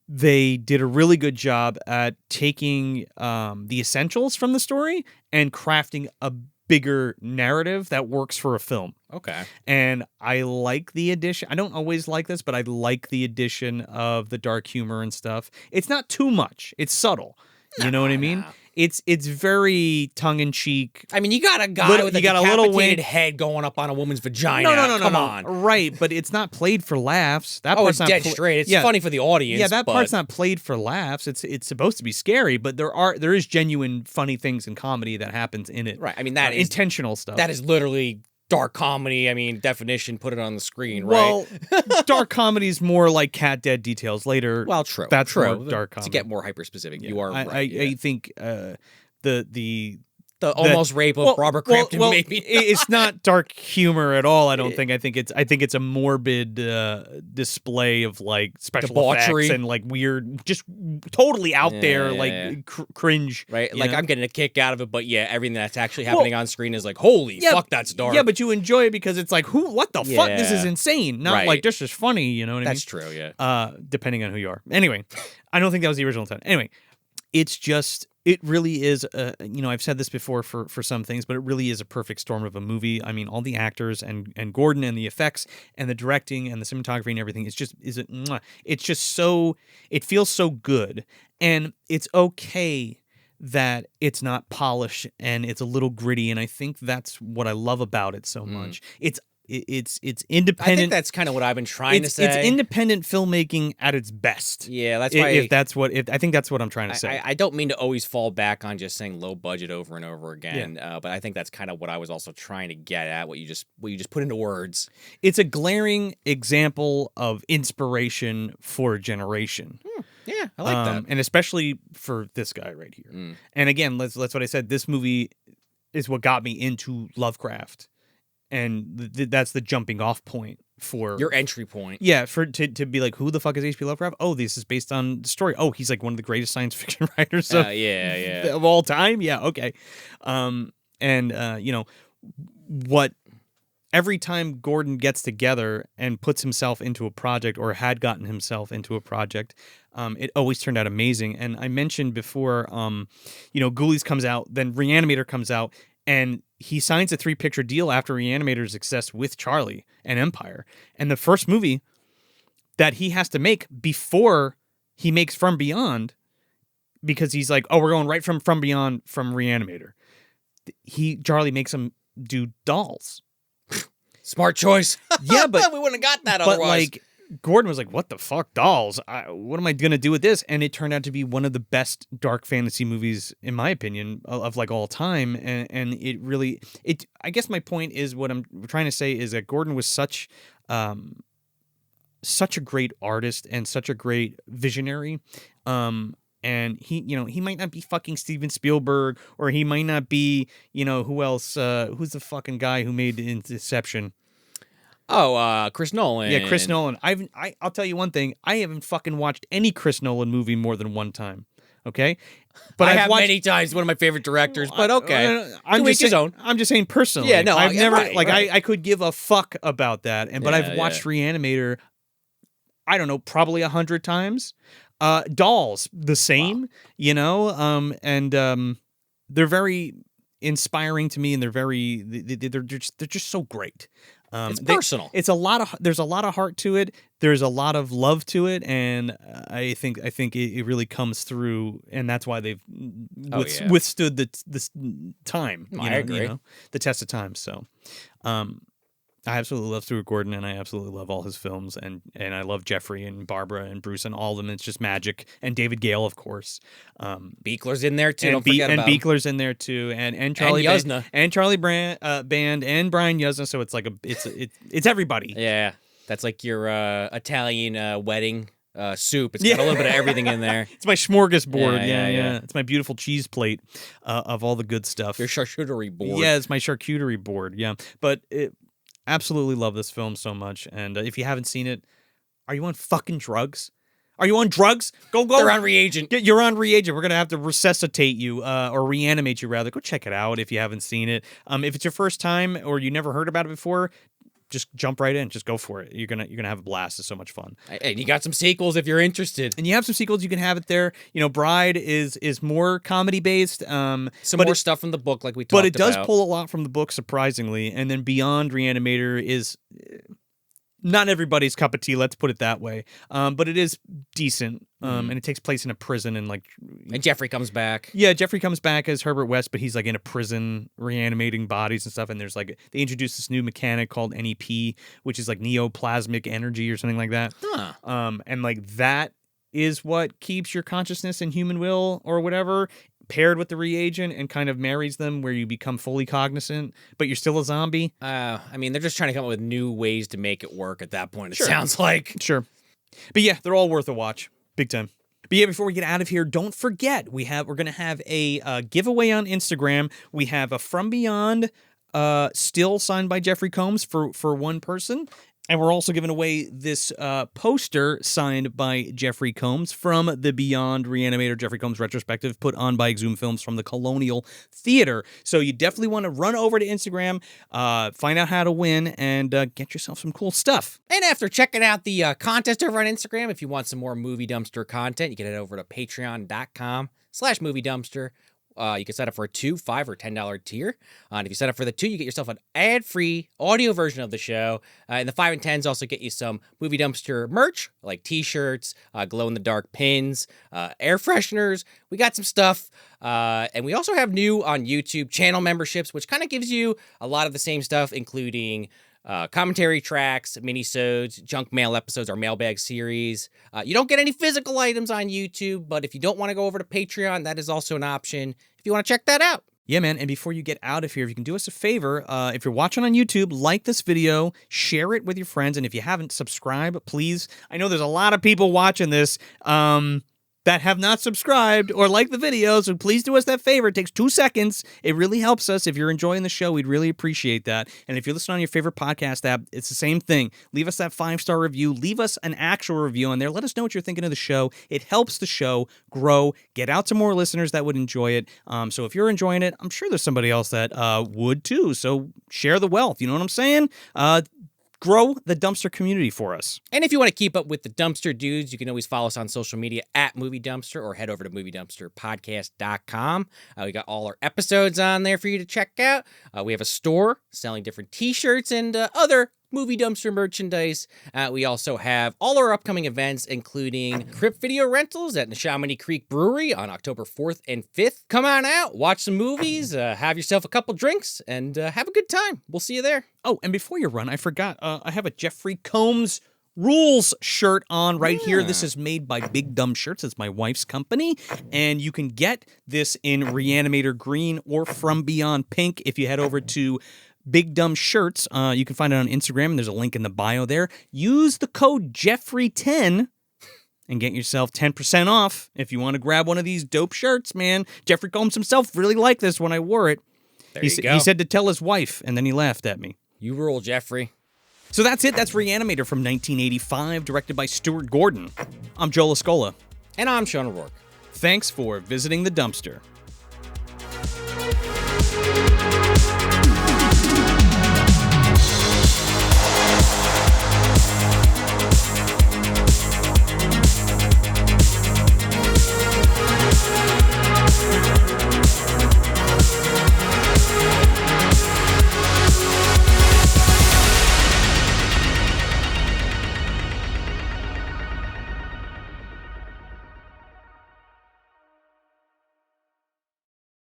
they did a really good job at taking the essentials from the story and crafting a bigger narrative that works for a film. Okay. And I like the addition. I don't always like this, but I like the addition of the dark humor and stuff. It's not too much. It's subtle. You know what I mean? It's very tongue-in-cheek. I mean, you got a guy with a decapitated head going up on a woman's vagina. No. Come on. Right, but it's not played for laughs. It's dead straight. It's funny for the audience. Yeah, that part's not played for laughs. It's supposed to be scary, but there is genuine funny things in comedy that happens in it. Right. I mean, that is intentional stuff. That is literally dark comedy. I mean, definition, put it on the screen, right? Well, dark comedy is more like cat dead details later. Well, true. That's true. Dark comedy. To get more hyper specific, you are right. I think the almost rape of Robert Crampton made me. It's not dark humor at all. I don't think. I think it's a morbid display of like special debauchery effects and like weird, just totally out there, like cringe. Right. Like I'm getting a kick out of it, but everything that's actually happening on screen is like, holy fuck, that's dark. Yeah, but you enjoy it because it's like, what the fuck? This is insane. Not like this is funny. You know what I mean? That's true. Yeah. Depending on who you are. Anyway, I don't think that was the original intent. Anyway, it's just. It really is, I've said this before for some things, but it really is a perfect storm of a movie. I mean, all the actors and Gordon and the effects and the directing and the cinematography and everything it's just so, it feels so good. And it's okay that it's not polished and it's a little gritty. And I think that's what I love about it so much. It's independent. I think that's kind of what I've been trying to say. It's independent filmmaking at its best. Yeah, that's why. I think that's what I'm trying to say. I don't mean to always fall back on just saying low budget over and over again, but I think that's kind of what I was also trying to get at. What you just put into words. It's a glaring example of inspiration for a generation. Yeah, I like that, and especially for this guy right here. And again, that's what I said. This movie is what got me into Lovecraft. And that's the jumping off point for your entry point. Yeah, to be like, who the fuck is H.P. Lovecraft? Oh, this is based on the story. Oh, he's like one of the greatest science fiction writers of all time. Yeah, okay. What every time Gordon gets together and puts himself into a project or had gotten himself into a project, it always turned out amazing. And I mentioned before, Ghoulies comes out, then Re-Animator comes out, and he signs a 3-picture deal after Re-Animator's success with Charlie and Empire. And the first movie that he has to make before he makes From Beyond, because he's like, oh, we're going right from Beyond from Re-Animator. Charlie makes him do dolls. Smart choice. Yeah, but we wouldn't have got that otherwise. But like, Gordon was like, what the fuck, dolls? What am I going to do with this? And it turned out to be one of the best dark fantasy movies, in my opinion, of like all time. And it really, I guess my point is, what I'm trying to say is that Gordon was such a great artist and such a great visionary. And he might not be fucking Steven Spielberg, or he might not be, who else? Who's the fucking guy who made Inception? Oh, Chris Nolan. Yeah, Chris Nolan. I'll tell you one thing. I haven't fucking watched any Chris Nolan movie more than one time. Okay, but I've watched many times. One of my favorite directors. But okay, I'm just saying personally. Yeah, no, I've never right. I could give a fuck about that. But I've watched Re-Animator I don't know, probably 100 times. Dolls, the same, and they're very inspiring to me, and they're just so great. It's personal. There's a lot of heart to it. There's a lot of love to it, and I think it really comes through, and that's why they've withstood this time. I agree. The test of time. So, I absolutely love Stuart Gordon, and I absolutely love all his films, and I love Jeffrey and Barbara and Bruce and all of them. It's just magic. And David Gale, of course. Beekler's in there too. Don't forget about him. Beekler's in there too, and Charlie Yuzna. and Charlie Band and Brian Yuzna. So it's like it's everybody. Yeah, that's like your Italian wedding soup. It's got a little bit of everything in there. It's my smorgasbord. Yeah. It's my beautiful cheese plate of all the good stuff. Your charcuterie board. Yeah, it's my charcuterie board. Yeah, but absolutely love this film so much. And if you haven't seen it, are you on fucking drugs? Are you on drugs? Go. They're on reagent. You're on reagent. We're going to have to resuscitate you or reanimate you, rather. Go check it out if you haven't seen it. If it's your first time or you never heard about it before, just jump right in. Just go for it. You're gonna have a blast. It's so much fun. And you got some sequels if you're interested. And you have some sequels. You can have it there. Bride is more comedy based. Some more stuff from the book, like we talked about. But it does pull a lot from the book, surprisingly. And then Beyond Re-Animator is not everybody's cup of tea. Let's put it that way. But it is decent. And it takes place in a prison, and Jeffrey comes back. Yeah, Jeffrey comes back as Herbert West, but he's in a prison reanimating bodies and stuff. And there's they introduce this new mechanic called NEP, which is neoplasmic energy or something like that. Huh. And that is what keeps your consciousness and human will or whatever paired with the reagent and kind of marries them, where you become fully cognizant, but you're still a zombie. They're just trying to come up with new ways to make it work at that point. It sounds like. Sure. But yeah, they're all worth a watch. Big time. But yeah, before we get out of here, don't forget, we're going to have a giveaway on Instagram. We have a From Beyond still signed by Jeffrey Combs for one person. And we're also giving away this poster signed by Jeffrey Combs from the Beyond Re-Animator Jeffrey Combs retrospective put on by Exhumed Films from the Colonial Theater. So you definitely want to run over to Instagram, find out how to win, and get yourself some cool stuff. And after checking out the contest over on Instagram, if you want some more Movie Dumpster content, you can head over to patreon.com/Movie Dumpster. You can sign up for a $2, $5, or $10 tier. And if you sign up for the $2, you get yourself an ad-free audio version of the show. And the 5 and 10s also get you some Movie Dumpster merch, like t-shirts, glow-in-the-dark pins, air fresheners. We got some stuff. And we also have new on YouTube channel memberships, which kind of gives you a lot of the same stuff, including commentary tracks, minisodes, junk mail episodes, our mailbag series. You don't get any physical items on YouTube, but if you don't want to go over to Patreon, that is also an option if you want to check that out. Yeah, man, and before you get out of here, if you can do us a favor, if you're watching on YouTube, like this video, share it with your friends, and if you haven't, subscribe, please. I know there's a lot of people watching this that have not subscribed or liked the video, so please do us that favor. It takes 2 seconds. It really helps us. If you're enjoying the show, we'd really appreciate that. And if you're listening on your favorite podcast app, it's the same thing. Leave us that 5-star review. Leave us an actual review on there. Let us know what you're thinking of the show. It helps the show grow, get out to more listeners that would enjoy it. So if you're enjoying it, I'm sure there's somebody else that would too. So share the wealth. You know what I'm saying? Grow the dumpster community for us. And if you want to keep up with the Dumpster Dudes, you can always follow us on social media at Movie Dumpster or head over to MovieDumpsterPodcast.com. We got all our episodes on there for you to check out. We have a store selling different t-shirts and other Movie Dumpster merchandise. We also have all our upcoming events, including Crypt Video Rentals at Neshaminy Creek Brewery on October 4th and 5th. Come on out, watch some movies, have yourself a couple drinks, and have a good time. We'll see you there. Oh, and before you run, I forgot, I have a Jeffrey Combs Rules shirt on right here. This is made by Big Dumb Shirts. It's my wife's company, and you can get this in Re-Animator green or From Beyond pink if you head over to Big Dumb Shirts. You can find it on Instagram, and there's a link in the bio there. Use the code Jeffrey10 and get yourself 10% off if you want to grab one of these dope shirts, man. Jeffrey Combs himself really liked this when I wore it. There you go. He said to tell his wife, and then he laughed at me. You rule, Jeffrey. So that's it. That's Re-Animator from 1985, directed by Stuart Gordon. I'm Joe Lascola. And I'm Sean O'Rourke. Thanks for visiting the dumpster.